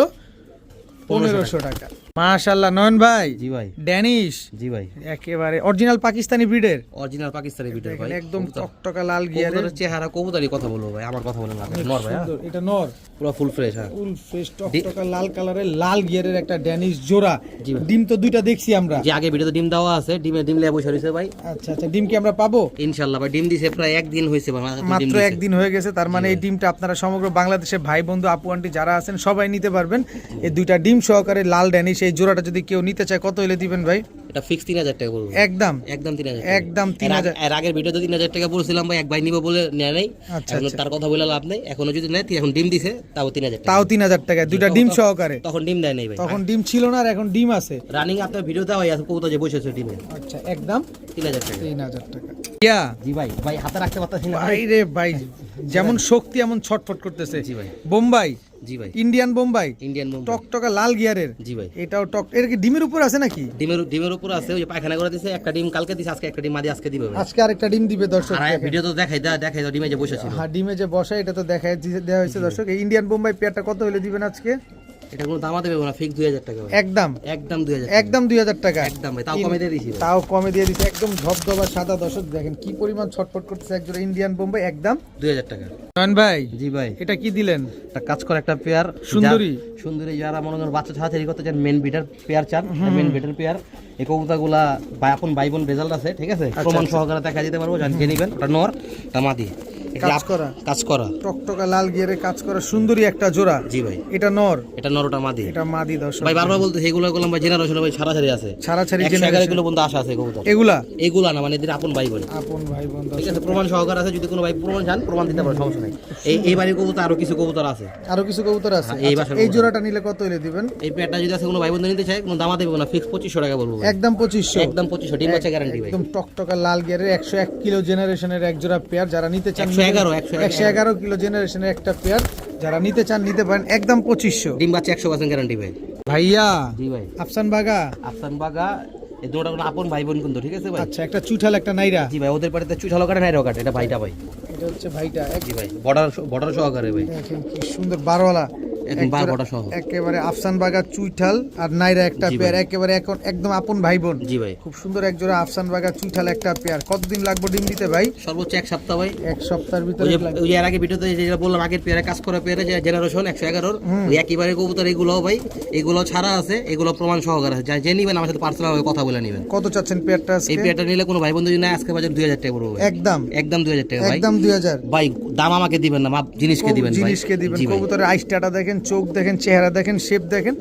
1500 টাকা। মাশাআল্লাহ নয়ন ভাই। জি ভাই। ড্যানিশ। জি ভাই। একেবারে অরিজিনাল পাকিস্তানি ব্রিডের, অরিজিনাল পাকিস্তানি ভিডিও ভাই। একদম টকটকা লাল গিয়ারের কবুতরের চেহারা, কবুতরই কথা বলবো ভাই, আমার কথা বলেন না। নর ভাই। সুন্দর। এটা নর, পুরো ফুল ফ্রেশ। হ্যাঁ ফুল ফ্রেশ টকটকা লাল কালারের লাল গিয়ারের একটা ড্যানিশ জোড়া। জি ভাই। ডিম তো দুইটা দেখছি আমরা। যে আগে ভিডিওতে ডিম দেওয়া আছে, ডিম লেয়া বসে রয়েছে ভাই। আচ্ছা আচ্ছা, ডিম কি আমরা পাবো? ইনশাআল্লাহ ভাই। ডিম দিছে প্রায় একদিন হয়েছে ভাই। মাত্র একদিন হয়ে গেছে। তার মানে এই ডিমটা আপনারা সমগ্র বাংলাদেশের ভাই বন্ধু আপু আন্টি যারা আছেন সবাই নিতে পারবেন। এই দুইটা ডিম সহকারে লাল ড্যানিশ এই জোড়াটা যদি কেউ নিতে চায় কত হলে দিবেন ভাই? এটা ফিক্স 3000 টাকা পড়বে। একদম একদম 3000। একদম 3000। এর আগের ভিডিওতে 3000 টাকা বলছিলাম ভাই, এক ভাই নিব বলে নেয় নাই। আচ্ছা, এখন তার কথা বলে লাভ নেই। এখনো যদি নেয়, এখন ডিম দিছে তাও 3000 টাকা। তাও 3000 টাকা দুইটা ডিম সহকারে। তখন ডিম দেয় নাই ভাই। তখন ডিম ছিল না, আর এখন ডিম আছে। রানিং আপনার ভিডিও দেওয়া আছে, কবুতর যে বসেছে ডিমে। আচ্ছা একদম 3000 টাকা। 3000 টাকা। ইয়া জি ভাই। ভাই হাতে রাখতে পারতেছি না ভাই। ভাই রে ভাই, যেমন শক্তি এমন ছটফট করতেছে। জি ভাই। বোম্বাই, জি ভাই। Indian Bombay, Indian Bombay. টকটকা লাল গিয়ারের। জি ভাই। এটাও টক। এর কি ডিমের উপর আছে নাকি? ডিমের উপর আছে, ওই যে পায়খানা করে দিছে। একটা ডিম কালকে দিছে, আজকে একটা ডিম মাদি আজকে দিবে ভাই। আজকে আরেকটা ডিম দিবে দর্শক। আর ভিডিও তো দেখাই দাও ডিমে যে বসেছিল। হ্যাঁ ডিমে যে বসা, এটা তো দেখায় দেওয়া হয়েছে দর্শক। এই ইন্ডিয়ান বোম্বাই পেয়ারটা কত হলে দিবেন আজকে? এটা কোনো দামা দেবে না, ফিক্স 2000 টাকা ভাই। একদম একদম 2000। একদম 2000 টাকা। একদম ভাই, তাও কমে দিয়ে দিছি ভাই। তাও কমে দিয়ে দিছে। একদম ধবধবা সাদা দর্শক, দেখেন কি পরিমাণ ছটফট করতেছে একজোড়া ইন্ডিয়ান বোম্বাই। একদম 2000 টাকা। নয়ন ভাই, জি ভাই। এটা কি দিলেন? একটা কাজ করে একটা পেয়ার সুন্দরী। সুন্দরী যারা মনে করেন বাচ্চা ছাড়াছাড়ি করতে চান, মেন বিটার পেয়ার চান, মেন বিটার পেয়ার। এই কবুতরগুলা ভাই আপন ভাই বোন রেজাল্ট আছে, ঠিক আছে? প্রমাণ সহকারে দেখা দিতে পারবো, জানিয়ে নিবেন। ওটা নর, এটা মাদি। কাজ করা টকটকা লাল গিয়ারে কাজ করা সুন্দরী একটা জোড়া। জি ভাই। এটা নর, এটা নর, ওটা মাদি। এটা মাদি দর্শক। ভাই বারবার বলতে এগুলো করলাম ভাই, জেনারেশন ভাই ছাড়াছাড়ি আছে, ছাড়াছাড়ি 111 কিলো পর্যন্ত আশা আছে কবুতর। এগুলা না, মানে এদের আপন ভাই বোন, আপন ভাই বোন ঠিক দর্শক। আছে? প্রমাণ সহকারে আছে, যদি কোনো ভাই প্রমাণ চান প্রমাণ দিতে পারে, সমস্যা নাই। এই বাড়ির কবুতর আরো কিছু কবুতর আছে। আরো কিছু কবুতর আছে। হ্যাঁ, এই আচ্ছা, বাসার এই কবুতর। জোড়াটা নিলে কত হলে দিবেন? এই পেয়ারটা যদি আছে কোনো ভাই বোন নিতে চায়, কোনো দামা দেবে না, ফিক্স 2500 টাকা বলবো ভাই। একদম 2500। একদম 2500, ডিম বাচ্চা গ্যারান্টি ভাই। একদম টকটকা লাল গিয়ারের 101 কিলো জেনারেশনের এক জোড়া পেয়ার যারা নিতে চান। 111 কিলো জেনারেশনের একটা পেয়ার যারা নিতে চান নিতে পারেন। একদম 2500। ডিম বাচ্চা 100% গ্যারান্টি ভাই। ভাইয়া জি ভাই। আফসান বাগা। আফসান বাগা, এই দুটোটা কোনো আপন ভাই বোন কিন্তু, ঠিক আছে ভাই? আচ্ছা, একটা চুঠাল একটা নাইরা। জি ভাই। ওদের বাড়িতে চুঠালো কাটে, নাইরো কাটে। এটা ভাইটা ভাই। এটা হচ্ছে ভাইটা। জি ভাই। বর্ডার সহকারে ভাই। দেখেন কি সুন্দর বারওয়ালা, একদম বর্ডার সহ। একেবারে আফসান বাগা চুইঠাল আর নাইরা একটা জি পেয়ার, ভাই। একেবারে এখন একদম আপন ভাই বোন। জি ভাই। খুব সুন্দর এক জোড়া আফসান বাগা চুইঠাল একটা পেয়ার। কতদিন লাগবে ডিম দিতে ভাই? সর্বোচ্চ 1 সপ্তাহ ভাই। এক সপ্তাহের ওই ভিতরে যে লাগবে। ওই এর আগে ভিডিওতে যেটা বললাম, আগের পেয়ারে কাজ করা পেয়ারে যে জেনারেশন 111, ওই একইবারে কবুতর এগুলো ভাই। এগুলো ছাড়া আছে, এগুলো প্রমাণ সহকারে আছে। যে নিবেন আমার সাথে পার্সোনাল ভাবে কথা বলে নেবেন। কত চাচ্ছেন পেয়ারটা এই আজকে? পেয়ারটা নিলে কোনো ভাই বন্ধু যদি না, আজকে বাজার 2000 টাকা পড়বে ভাই। একদম একদম 2000 টাকা ভাই। একদম 2000। ভাই দাম আমাকে দিবেন না, মাপ জিনিসকে দিবেন ভাই। জিনিসকে দিবেন। জি ভাই। কবুতরের আইসটাটা দেখেন, চোখ দেখেন, চেহারা দেখেন, শেপ দেখেন।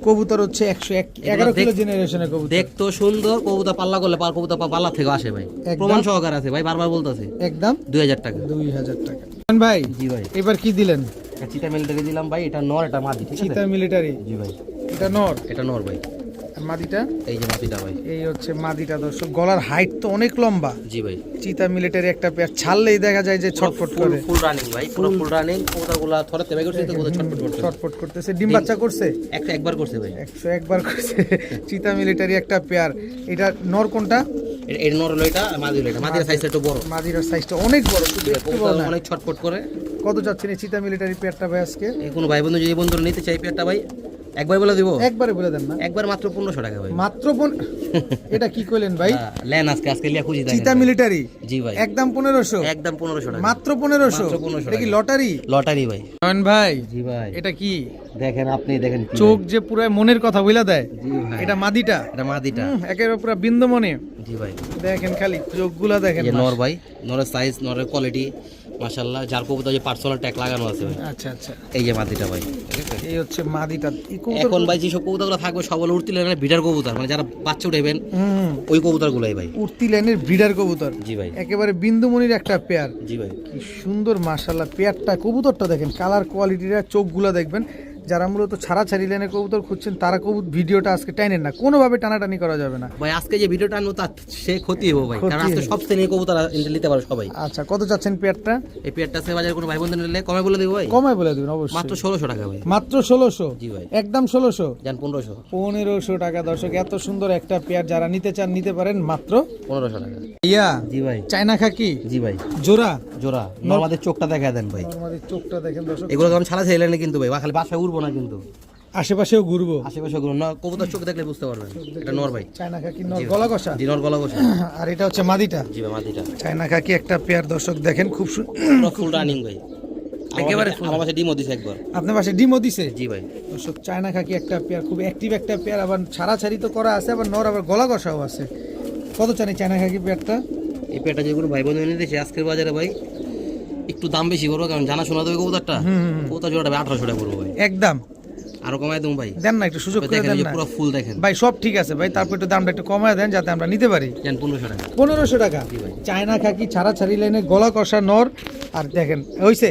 কবুতর হচ্ছে 111 কিলো জেনারেশনের কবুতর। দেখতো সুন্দর কবুতর, পাল্লা করলে কবুতর পাল্লা থেকে আসে ভাই। একদম। প্রমাণ সহকারে আছে ভাই, বারবার বলতেছে। একদম 2000 টাকা। 2000 টাকা। ভাই জি ভাই। এবার কি দিলেন? একটা চিতা মিলিটারি দিলাম ভাই। এটা নর, এটা মাদি, ঠিক আছে? চিতা মিলিটারি। জি ভাই। এটা নর, এটা নর ভাই। আর মাদিটা? এই যে মাদিটা ভাই। এই হচ্ছে মাদিটা দর্শক। গলার হাইট তো অনেক লম্বা। জি ভাই। চিতা মিলিটারি একটা পেয়ার, ছাড়লেই দেখা যায় যে ছটফট করে। ফুল রানিং ভাই, পুরো ফুল রানিং। কবুতরগুলা থরাতে বের করছে তো, কবুতর ছটফট করছে। ছটফট করতেছে। ডিম বাচ্চা করছে? একবার করছে ভাই। 101 বার করছে। চিতা মিলিটারি একটা পেয়ার। এটা নর কোনটা? এর নর হলো এটা, মাদি হলো এটা। মাদির সাইজটা একটু বড়। মাদির সাইজটা অনেক বড়, শুধু একটু বড় কবুতর না। অনেক ছটফট করে। কত যাচ্ছেন এই চিতা মিলিটারি পেয়ারটা ভাই আজকে? এই কোনো ভাই বন্ধু যদি বন্ধুরা নিতে চাই পেয়ারটা ভাই, একবার বলে দিব, একবারে বলে দেন না। একবার মাত্র 1500 টাকা ভাই। মাত্র এটা কি কইলেন ভাই? লেন আজকে লিয়া খুশি দেখেন চিতা ভাই। মিলিটারি জি ভাই, একদম 1500, একদম 1500 টাকা, মাত্র 1500। মাত্র 1500 এটা কি টাকা। লটারি? লটারি ভাই। নয়ন ভাই জি ভাই, এটা কি? দেখেন আপনি দেখেন কি চোখ ভাই। যে পুরো মনের কথা বইলা দেয়। জি ভাই, এটা মাদিটা, এটা মাদিটা। একেবারে পুরো বিন্দু মনে। জি ভাই, দেখেন খালি চোখগুলা দেখেন। এই যে নর ভাই, নরের সাইজ, নরের কোয়ালিটি মাশাআল্লাহ। যার কবুতর যে পার্সোনাল ট্যাগ লাগানো আছে ভাই। আচ্ছা আচ্ছা, এই যে মাদিটা ভাই, ঠিক আছে? এই হচ্ছে মাদিটা। এই কবুতর- এখন ভাই যেসব কবুতরগুলো থাকবে সব হলো উঠতি লাইনের বিডার কবুতর, মানে যারা বাচ্চা উঠাইবেন হুম, ওই কবুতরগুলোই ভাই। উঠতি লাইনের ব্রিডার কবুতর, জি ভাই, একেবারে বিন্দুমণির একটা পেয়ার। জি ভাই, কি সুন্দর মাশাআল্লাহ পেয়ারটা। কবুতরটা দেখেন, কালার কোয়ালিটিটা, চোখগুলা দেখবেন। যারা মূলত ছাড়াছাড়ি লাইনের কবুতর খুঁজছেন তারা ভিডিওটা আজকে টাইনেন না, কোনোভাবে টানাটানি করা যাবে না। ভাই আজকে যে ভিডিওটা আনবো তার সে ক্ষতি হবো ভাই, ক্ষতি কারণ আজকে হবে। সব শ্রেণীর কবুতর নিতে পারো সবাই। আচ্ছা, কত চাচ্ছেন পেয়ারটা? এই পেয়ারটা সে বাজারে কোনো ভাই বন্ধু নিলে কমে বলে দেবো ভাই, কমায় বলে দিবেন অবশ্যই। মাত্র 1600 টাকা ভাই। মাত্র 1600? জি ভাই, একদম 1600? জান 1500, 1500 টাকা। দর্শক এত সুন্দর একটা পেয়ার যারা নিতে চান নিতে পারেন মাত্র 1500 টাকা। ইয়া জি ভাই, চায়না খাকি জি ভাই, জোড়া। জোড়া। আমাদের চোখটা দেখা দেন ভাই, আমাদের চোখটা দেখেন দর্শক, এগুলো তো আমি ছাড়া ছেলে না কিন্তু ভাই, বা খালি বাসায় উড়বো না কিন্তু, আশেপাশেও ঘুরবো। আশেপাশে গুলো না, কবুতর চোখ দেখলে বুঝতে পারবেন এটা নর ভাই। চায়না খাকি নর, গলা কষা। জি, নর গলা বসে। আর এটা হচ্ছে মাদিটা। জি ভাই, মাদিটা চায়না খাকি একটা পেয়ার দর্শক দেখেন, খুব পুরো ফুল রানিং ভাই, একেবারে একেবারে আমার কাছে ডিমও দিছে একবার। আপনার পাশে ডিমও দিছে। জি ভাই, দর্শক চায়না খাকি একটা পেয়ার, খুব অ্যাক্টিভ একটা পেয়ার, আবার ছাড়াছাড়ি তো করা আছে, আবার নর আবার গলা কষাও আছে। কত চানি চায়না খাকি পেয়ারটা? এই পেয়ারটা যেগুলো ভাই বন্ধু নিয়ে দিয়েছে আজকের বাজারে ভাই একটু দাম বেশি করবো, কারণ জানা শোনা দেবে কবুতরটা। কবুতর জোড়াটা 1800 টাকা পড়বো ভাই, একদম। আরো কমাই দেবো ভাই, দেন না, একটু সুযোগ করে দেখেন দেন এই যে না পুরো ফুল দেখেন ভাই। সব ঠিক আছে ভাই, তারপর একটু দামটা একটু কমায় দেন যাতে আমরা নিতে পারি। জান 1500 টাকা। 1500 টাকা জি ভাই, চায়না খাকি ছাড়াছাড়ি লাইনে গলা কষা নর। আর দেখেন হইছে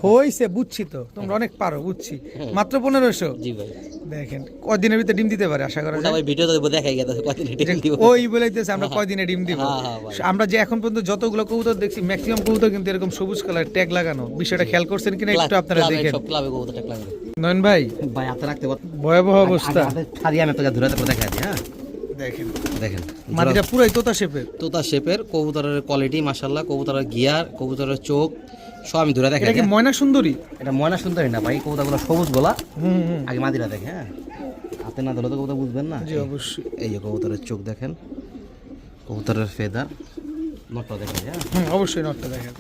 হইছে, বুঝছি তো তোমরা অনেক পারো, বুঝছি। মাত্র 1500? জি ভাই, দেখেন কয়দিনের ভিতরে ডিম দিতে পারে আশা করা ওটা যায়? ভাই ভিডিও দেবো, দেখাই গেছে কতদিন রেটিং দিব। ওই বলেইতেছে আমরা কয়দিনে ডিম দিব। হ্যাঁ, হ্যাঁ ভাই। আমরা যে এখন পর্যন্ত যতগুলো কবুতর দেখছি ম্যাক্সিমাম কবুতর কিন্তু এরকম সবুজ কালার ট্যাগ লাগানো। বিষয়টা খেয়াল করছেন কিনা একটু আপনারা ক্লাবে, দেখেন। সব ক্লাবে কবুতরটা ক্লাবে নয়ন ভাই ভাই হাতে রাখতে পারো, ভয়াবহ অবস্থা। ছাড়িয়ে আমি তোকে ধরে তারপর দেখা দিই। হ্যাঁ দেখেন দেখেন, মাটিটা পুরাই তোতা শেপের। তোতা শেপের কবুতরের কোয়ালিটি মাশাআল্লাহ, কবুতরের গিয়ার, কবুতরের চোখ সব আমি ধরে দেখা এটা কি দিই। ময়না সুন্দরী? এটা ময়না সুন্দরী না ভাই, কবুতরগুলো সবুজ গোলা। হুম। আগে মাদিরা দেখে, হ্যাঁ হাতে না ধরলে তো কবুতর বুঝবেন না। জি অবশ্যই। এই যে কবুতরের চোখ দেখেন, কবুতরের ফেদার, নটটা দেখেন। হ্যাঁ অবশ্যই নটটা দেখেন।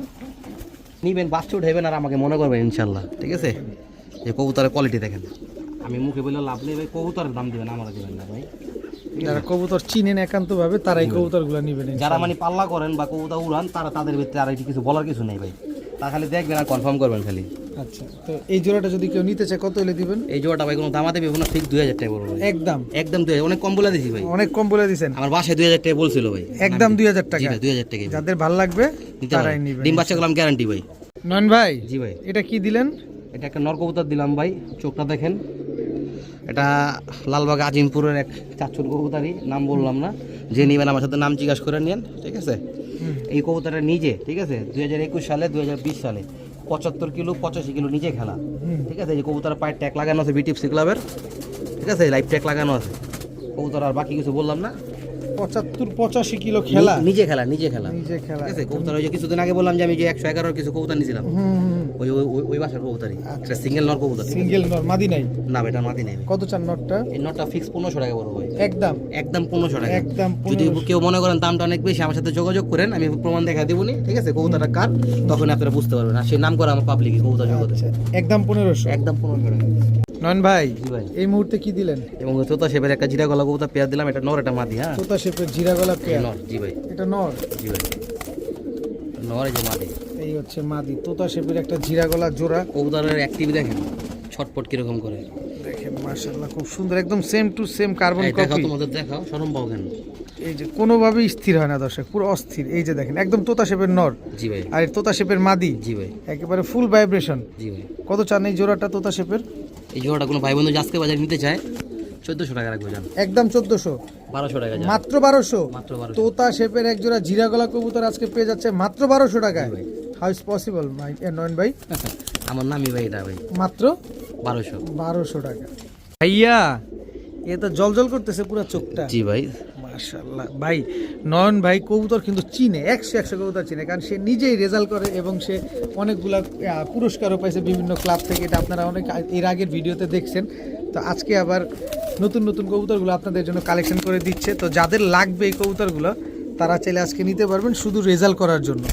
নিবেন, বাচ্চা উঠাইবেন আর আমাকে মনে করবেন ইনশাল্লাহ, ঠিক আছে? যে কবুতরের কোয়ালিটি দেখেন, আমি মুখে বললে লাভ নেই ভাই, কবুতরের দাম দিবেন, আমার দিবেন না ভাই। যারা কবুতর চিনেন একান্ত ভাবে তারাই কবুতরগুলো নিবেন। যারা মানে পাল্লা করেন বা কবুতর উড়ান তাদের ভিতরে আর কিছু বলার কিছু নেই ভাই, তা খালি দেখবেন আর কনফার্ম করবেন খালি। আচ্ছা, তো এই জোড়াটা যদি কেউ নিতে চায় কত হলে দিবেন? এই জোড়াটা ভাই কোনো দামা দেবে না, ঠিক 2000 টাকা পড়বে ভাই। একদম একদম 2000, অনেক কম বলে দিছি ভাই, অনেক কম বলে দিছেন। আমার বাসায় 2000 টাকা বলছিল ভাই। একদম 2000 জি টাকা। ভাই, 2000 টাকা যাদের ভালো লাগবে নিতে তারাই পারেন। নিবেন। ডিম বাচ্চা করলাম গ্যারান্টি ভাই। নয়ন ভাই জি ভাই, এটা কি দিলেন? এটা একটা নর কবুতর দিলাম ভাই, চোখটা দেখেন। এটা লালবাগ আজিমপুরের এক চাচুর কবুতারই, নাম বললাম না। যে নিবেন আমার সাথে নাম জিজ্ঞাসা করে নিন, ঠিক আছে? এই কবুতরটা নিজে, ঠিক আছে, 2021 সালে 2020 সালে 75 কিলো 85 কিলো নিজে খেলা, ঠিক আছে? এই যে কবুতরের পায়ের ট্যাগ লাগানো আছে বিটিএফসি ক্লাবের, ঠিক আছে? লাইভ ট্যাগ লাগানো আছে কবুতর, আর বাকি কিছু বললাম না। 75-85 কিলো খেলা, নিজে খেলা, নিজে খেলা, নিজে খেলা। ঠিক আছে? কবুতর ওই যে কিছুদিন আগে বললাম যে আমি যে 111 কিছু কবুতর নিয়েছিলাম, ওই ওই বাসার কবুতরই, একটা সিঙ্গেল নর কবুতর। সিঙ্গেল নর, মাদি নাই? না বেটা মাদি নেই। কত চান নটটা? এই নটটা ফিক্স 1500 টাকা বড় ভাই, একদম একদম 1500 টাকা। একদম যদি 1500। কেউ মনে করেন দামটা অনেক বেশি, আমার সাথে যোগাযোগ করেন, আমি প্রমাণ দেখা দেবনি, ঠিক আছে? কবুতরটা কার, তখন আপনারা বুঝতে পারবেন। আর সেই নাম করে আমার পাবলিক কবুতর জগতে। আচ্ছা, একদম 1500। একদম 1500 টাকা। নয়ন ভাই জি ভাই, এই মুহূর্তে কি দিলেন? এবং তোতা শেপের একটা জিরা গলা কবুতর পেয়ার দিলাম, এটা নর, এটা মাদি। হ্যাঁ তোতা শেপের জিরা গলা পেয়ার, নর। জি ভাই, এটা নর। জি ভাই, নর, এই যে মাদি। এই হচ্ছে মাদি, তোতা শেপের একটা জিরা গলা জোড়া। কবুতরের অ্যাক্টিভ দেখেন, ছটপট কিরকম করে দেখেন মাশাআল্লাহ, খুব সুন্দর, একদম সেম টু সেম কার্বন এই দেখাও, কপি। তোমাদের দেখাও, শরম পাও কেন? এই যে কোনোভাবেই স্থির হয় না দর্শক, পুরো অস্থির। এই যে দেখেন একদম তোতা শেপের নর, জি ভাই, আর তোতা শেপের মাদি, জি ভাই, একেবারে ফুল ভাইব্রেশন। জি ভাই। কত চান এই জোড়াটা তোতা শেপের? এই জোড়াটা কোনো ভাই বন্ধু আজকে বাজারে নিতে চায় 1400 টাকা রাখবো, জান একদম 1400, 1200 টাকা, জান মাত্র 1200। মাত্র 1200। তোতা শেপের এক জোড়া জিরা গলা কবুতর আজকে পেয়ে যাচ্ছে মাত্র 1200 টাকায়। জি ভাই। হাউ ইজ পসিবল নয়ন ভাই? আমার নামই ভাই এটা ভাই, মাত্র 1200। 1200 টাকা। ভাইয়া এ তো জলজল করতেছে পুরো চোখটা। জি ভাই, মাশাআল্লাহ ভাই, নয়ন ভাই কবুতর কিন্তু চিনে, 100 কবুতর চিনে, কারণ সে নিজেই রেজাল্ট করে এবং সে অনেকগুলা পুরস্কারও পাইছে বিভিন্ন ক্লাব থেকে। এটা আপনারা অনেক এর আগের ভিডিওতে দেখছেন। তো আজকে আবার নতুন নতুন কবুতরগুলো আপনাদের জন্য কালেকশন করে দিচ্ছে। তো যাদের লাগবে এই কবুতরগুলো তারা চাইলে আজকে নিতে পারবেন, শুধু রেজাল্ট করার জন্য,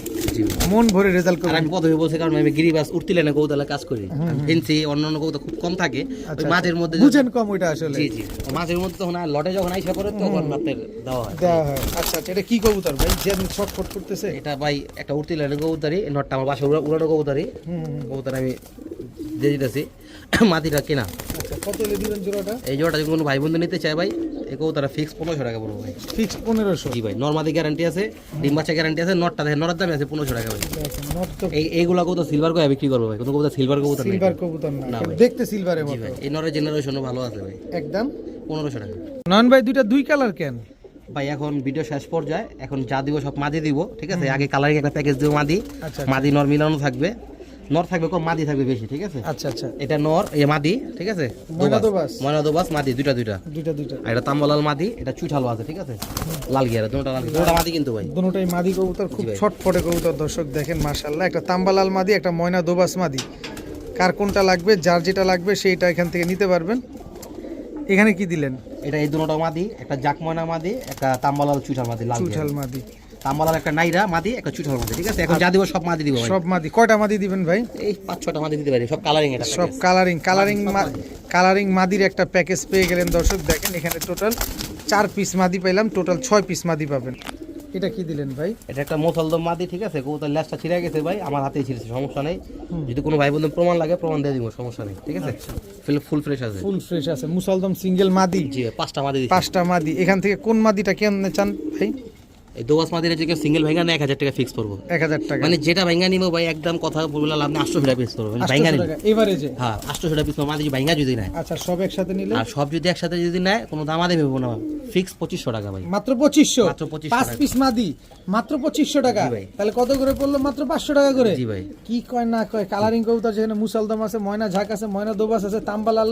মন ভরে রেজাল্ট আর করবেন। আমি প্রথমে বলছি কারণ আমি গিরিবাস উঠতি লাইনে কবুতরে কাজ করি, ফেন্সি অন্যান্য কবুতর খুব কম থাকে, ওই মাঝের মধ্যে বুঝেন কম ওইটা আসলে। জি জি, মাঝের মধ্যে তখন আর লটে যখন আইসা করে তখন আপনার দেওয়া হয়। দেওয়া হয়। আচ্ছা আচ্ছা, এটা কি কবুতর ভাই যে ছটফট করতেছে? এটা ভাই একটা উঠতি লাইনে কবুতরি, নটটা আমার বাসা উড়ানো কবুতরি, কবুতর আমি দিয়ে দিতেছি। মাটিটা কেনা। আচ্ছা, কত হলে দিবেন জোড়াটা? এই জোড়াটা যদি কোনো ভাই বন্ধু নিতে চায় ভাই, এই কবুতরটা ফিক্স 1500 টাকা পড়বে ভাই। ফিক্স 1500? জি ভাই, নরমাদি গ্যারান্টি আছে, ডিম বাচ্চা গ্যারান্টি আছে, নটটা দেখেন নরের দামে আছে 1500 টাকা ভাই। দেখেন নট তো এইগুলা কবুতর সিলভার করে বিক্রি করবো ভাই, কোনো কবুতর সিলভার কবুতর নেই সিলভার ভাই। কবুতর না, না ভাই। দেখতে সিলভারের জি মতো। ভাই, এই নরের জেনারেশনও ভালো আছে ভাই, একদম 1500 টাকা। নয়ন ভাই দুইটা দুই কালার কেন? ভাই এখন ভিডিও শেষ পর্যায়ে, এখন যা দিব সব মাদি দিব, ঠিক আছে? আগে কালারিং একটা প্যাকেজ দিব মাদি, আচ্ছা মাদি নর মিলানো থাকবে, নর থাকবে কম, মাদি থাকবে বেশি, ঠিক আছে? আচ্ছা আচ্ছা, এটা নর, এই মাদি, ঠিক আছে? ময়না দোবাস। ময়না দোবাস মাদি দুইটা দুইটা, দুইটা দুইটা। আর এটা তাম্বালাল মাদি, এটা চুইঠালো আছে, ঠিক আছে? লাল গিয়ারে দুটোটা লাল, দুটোটা মাদি কিন্তু ভাই। দুটোটাই মাদি কবুতর, খুব জি ভাই। ছটফটে কবুতর। দর্শক দেখেন মাশাআল্লাহ, একটা তাম্বালাল মাদি, একটা ময়না দোবাস মাদি। কার কোনটা লাগবে, যার যেটা লাগবে সেইটা এখান থেকে নিতে পারবেন। এখানে কি দিলেন? এটা এই দুটোটা মাদি, একটা জাক ময়না মাদি, একটা তাম্বালাল চুইঠাল মাদি, লাল গিয়ারে। চুঠাল মাদি, তাম্বালাল একটা নাইরা মাদি, একটা চুইঠাল মাদি, ঠিক আছে? এখন যা দিব সব মাদি দিব ভাই। সব মাদি। কয়টা মাদি দিবেন ভাই? এই 5-6টা মাদি দিতে পারি, সব কালারিং, এটা সব কালারিং। কালারিং মাদির একটা প্যাকেজ পেয়ে গেলেন দর্শক। দেখেন এখানে টোটাল 4 পিস মাদি পাইলাম, টোটাল 6 পিস মাদি পাবেন। এটা কি দিলেন ভাই? এটা একটা মোসলদম মাদি, ঠিক আছে? কবুতর ল্যাসটা ছিঁড়ে গেছে ভাই, আমার হাতেই ছিঁড়েছে, সমস্যা নেই। যদি কোনো ভাই বন্ধু প্রমাণ লাগে প্রমাণ দিয়ে দিব, সমস্যা নেই, ঠিক আছে? ফুল ফ্রেশ আছে। ফুল ফ্রেশ আছে, মুসালদম সিঙ্গেল মাদি, জি ভাই, 5টা মাদি দিচ্ছি। 5টা মাদি। এখান থেকে কোন মাদিটা কেমনে চান ভাই? এই দোবাস মাদির যে সিঙ্গেল ভাইঙ্গা না 1000 টাকা ফিক্স করবো, 1000 টাকা। মানে যেটা ভাইঙ্গা নিবো ভাই, একদম কথা বললাম আপনি 800 টাকা পিস করবো, ভাইঙ্গা 800 নিবো। টাকা এভারেজে? হ্যাঁ, 800 টাকা পিস মাদি ভাইঙ্গা যদি নেয়, আচ্ছা, সব একসাথে নিলে? আর সব যদি একসাথে যদি নেয় কোনো দাম আদে নেবো না, ফিক্স 2500 টাকা ভাই। মাত্র 2500? মাত্র 2500 5 টাকা। পিস মাদি মাত্র 2500 টাকা? জি ভাই। তাহলে কত করে পড়লো? মাত্র 500 টাকা করে? জি ভাই। কি কয় না কয়, কালারিং কবুতর যেখানে মুসালদম আছে, ময়না ঝাক আছে, ময়না দোবাস আছে, তাম্বালাল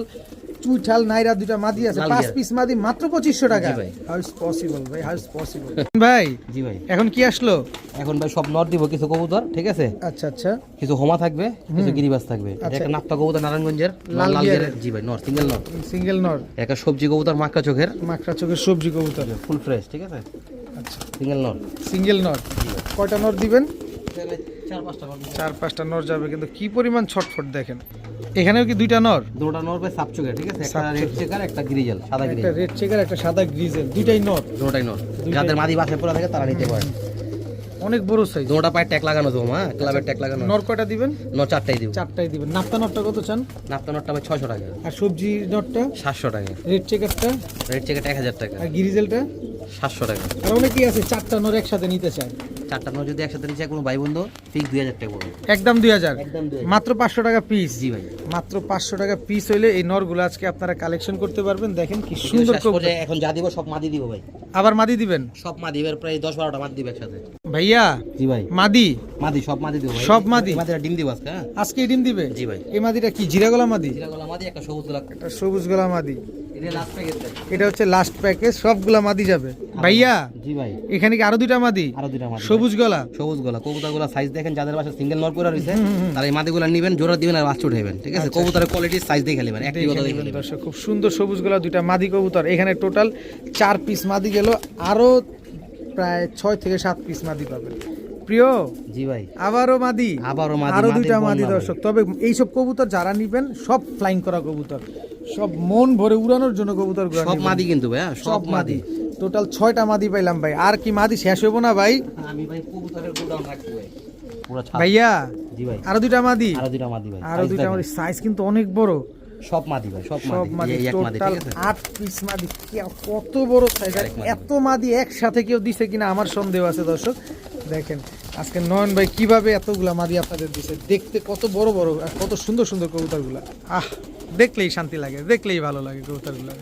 চুইঠাল নাইরা দুইটা মাদি আছে, লাল 5 গিয়ার। পিস মাদি মাত্র 2500 টাকা? জি ভাই। হাউ ইজ পসিবল ভাই, হাউ ইজ পসিবল? ভাই জি ভাই, এখন কি আসলো? এখন ভাই সব নর দিব, কিছু কবুতর, ঠিক আছে? আচ্ছা আচ্ছা, কিছু হোমা থাকবে, কিছু গিরিবাস থাকবে। এটা আচ্ছা। একটা নাপ্তা কবুতর নারায়ণগঞ্জের, লাল লাল গিয়ারের। গিয়ারের। জি ভাই, নর, সিঙ্গেল নর। সিঙ্গেল নর। একটা সবজি কবুতর মাক্কা চোখের, মাকড়া চোখের সবজি কবুতর। ফুল ফ্রেশ, ঠিক আছে? আচ্ছা, সিঙ্গেল নর। সিঙ্গেল নর। কয়টা নর দিবেন? 4-5টা নর। 4-5টা নর যাবে, কিন্তু কি পরিমাণ ছটফট দেখেন। এখানেও কি দুইটা নর? দুটোটা নর ভাই সাপ চোখের, ঠিক আছে? একটা সাপ রেড চেকার, একটা গ্রিজেল, সাদা একটা গ্রিজেল, রেড চেকার, একটা সাদা গ্রিজেল, দুইটাই নর। দুটোটাই নর। যাদের মাদি বাসায় পড়া থাকে তারা নিতে পারে। অনেক বড় সাইজ। দুটোটা পায়ে ট্যাগ লাগানো তো, হ্যাঁ, ক্লাবের ট্যাগ লাগানো। নর কয়টা দিবেন? নর 4টাই দিব। 4টাই দিবেন। নাপ্তা নরটা কত চান? নাপ্তা নরটা ভাই 600 টাকা, আর সবজি নরটা? 700 টাকা, রেড চেকারটা? রেড চেকারটা 1000 টাকা, আর গ্রিজেলটা? 700 টাকা। আর অনেকেই আছে 4টা নর একসাথে নিতে চায়। 4টা নর যদি একসাথে নিচে কোনো ভাই বন্ধু ফিক্স 2000 টাকা পড়বে। একদম 2000? একদম 2000। মাত্র 500 টাকা পিস? জি ভাই। মাত্র 500 টাকা পিস হইলে এই নরগুলো আজকে আপনারা কালেকশন করতে পারবেন। দেখেন কি সুন্দর শেষ পর্যায়ে এখন যা দিব সব মাদি দিব ভাই, আবার মাদি দিবেন? সব মাদি, এবার প্রায় 10-12টা মাদি দিব একসাথে। ভাইয়া জি ভাই, মাদি? মাদি সব মাদি দিব ভাই, সব মাদি? মাদিরা ডিম দিব আজকে, হ্যাঁ। আজকে ডিম দিবে? জি ভাই। এই মাদিটা কি জিরাগলা মাদি? জিরাগলা মাদি, একটা সবুজ গোলাপ, একটা সবুজ গলা মাদি। এটা লাস্ট প্যাকেজ। এটা হচ্ছে লাস্ট প্যাকেজ, সবগুলা মাদি যাবে। ভাইয়া জি ভাই, এখানে কি আরো দুইটা মাদি? আরো দুইটা মাদি সবুজ গলা? সবুজ গোলা। কবুতরগুলো সাইজ দেখেন, যাদের বাসায় সিঙ্গেল নর করে রয়েছে তারা এই মাদিগুলো নেবেন, জোড়া দিবেন আর বাচ্চা উঠাবেন, ঠিক আছে? কবুতরের কোয়ালিটি সাইজ দেখে নেবেন, একটি কথা দেখে নেবেন। দর্শক খুব সুন্দর সবুজ গলা দুইটা মাদি কবুতর। এখানে টোটাল 4 পিস মাদি গেল, আরো প্রায় 6 থেকে 7 পিস মাদি পাবেন। প্রিয় জি ভাই, আবারও মাদি, আবারও মাদি, আরো মাদির দুইটা বন্যা মাদি ভাই। দর্শক। তবে এইসব কবুতর যারা নিবেন সব ফ্লাইং করা কবুতর, সব মন ভরে উড়ানোর জন্য কবুতর। সব মাদি কিন্তু ভাই, হ্যাঁ, সব মাদি। টোটাল 6টা মাদি পাইলাম ভাই। আর কি মাদি শেষ হইব না ভাই? আমি ভাই কবুতরের গোডাউন রাখছি ভাই, পুরো ছাদ। ভাইয়া জি ভাই, আরো দুইটা মাদি? আরো দুইটা মাদি ভাই, আরো size দুইটা দেখেন। মাদি, সাইজ কিন্তু অনেক বড়। সব মাদি ভাই, সব সব মাদি, এই এক মাদি, টোটাল ঠিক আছে? 8 পিস মাদি। কত বড় সাইজ! আরেক মাদি। এত মাদি একসাথে কেউ দিছে কিনা আমার সন্দেহ আছে দর্শক। দেখেন আজকে নয়ন ভাই কিভাবে এতগুলা মাদি আপনাদের দিছে। দেখতে কত বড় বড় আর কত সুন্দর সুন্দর কবুতরগুলা। দেখলেই শান্তি লাগে, দেখলেই ভালো লাগে কবুতরগুলা।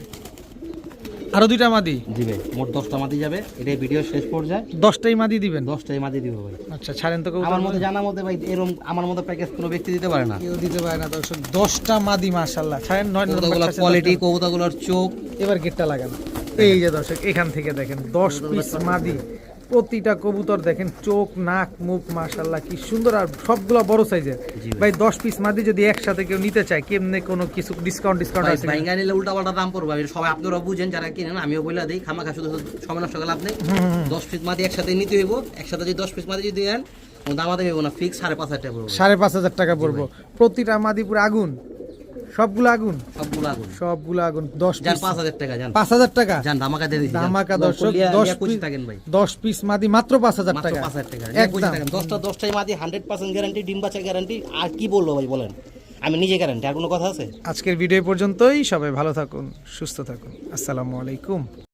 আরো দুইটা মাদি? জি ভাই, মোট 10টা মাদি যাবে। এটাই ভিডিও শেষ পর্যায়ে 10টাই মাদি দিবেন? 10টাই মাদি দিব ভাই। আচ্ছা, ছাড়েন তো কবুতর। আমার মতে জানা মতে ভাই এরকম আমার মতো প্যাকেজ কোনো ব্যক্তি দিতে পারে না। কেউ দিতে পারে না দর্শক। 10টা মাদি মাশাআল্লাহ। ছাড়েন, 9 নম্বর কবুতরগুলোর কোয়ালিটি, কবুতরগুলোর চোখ। এবার গেটটা লাগান। এই যে দর্শক এখান থেকে দেখেন 10 পিস মাদি, প্রতিটা কবুতর দেখেন চোখ নাক মুখ মাশাআল্লাহ কি সুন্দর, আর সবগুলা বড় সাইজের। জি ভাই 10 পিস মাদি যদি একসাথে কেউ নিতে চায় কেমনে কোনো কিছু ডিসকাউন্ট আছে? ভাইঙ্গা নিলে উল্টা পাল্টা দাম পড়বে, আমি সবাই আপনারা বুঝেন যারা কিনেন, আমিও বলে দিই খামাখা শুধু সময় নষ্ট করে লাভ নেই। 10 পিস মাদি একসাথে নিতে হইব, একসাথে যদি 10 পিস মাদি যদি দেন দামাতে হইব না, ফিক্স 5,500 টাকা পড়বে। 5,500 টাকা পড়বো প্রতিটা মাদি, পুরো আগুন, সবগুলো আগুন, সবগুলো আগুন, সবগুলো আগুন। 10 জান পিস 5,000 টাকা, জান 5,000 টাকা, জান ধামাকা দিয়ে দিছি, ধামাকা দর্শক। 10 পিস মাদি মাত্র 5,000 মাত্র টাকা, 5,000 টাকা একদম। 10টাই মাদি 100% গ্যারান্টি, ডিম বাচ্চা গ্যারান্টি। আর কি বলবো ভাই বলেন, আমি নিজে গ্যারান্টি, আর কোনো কথা আছে? আজকের ভিডিও পর্যন্তই, সবাই ভালো থাকুন, সুস্থ থাকুন, আসসালামু আলাইকুম।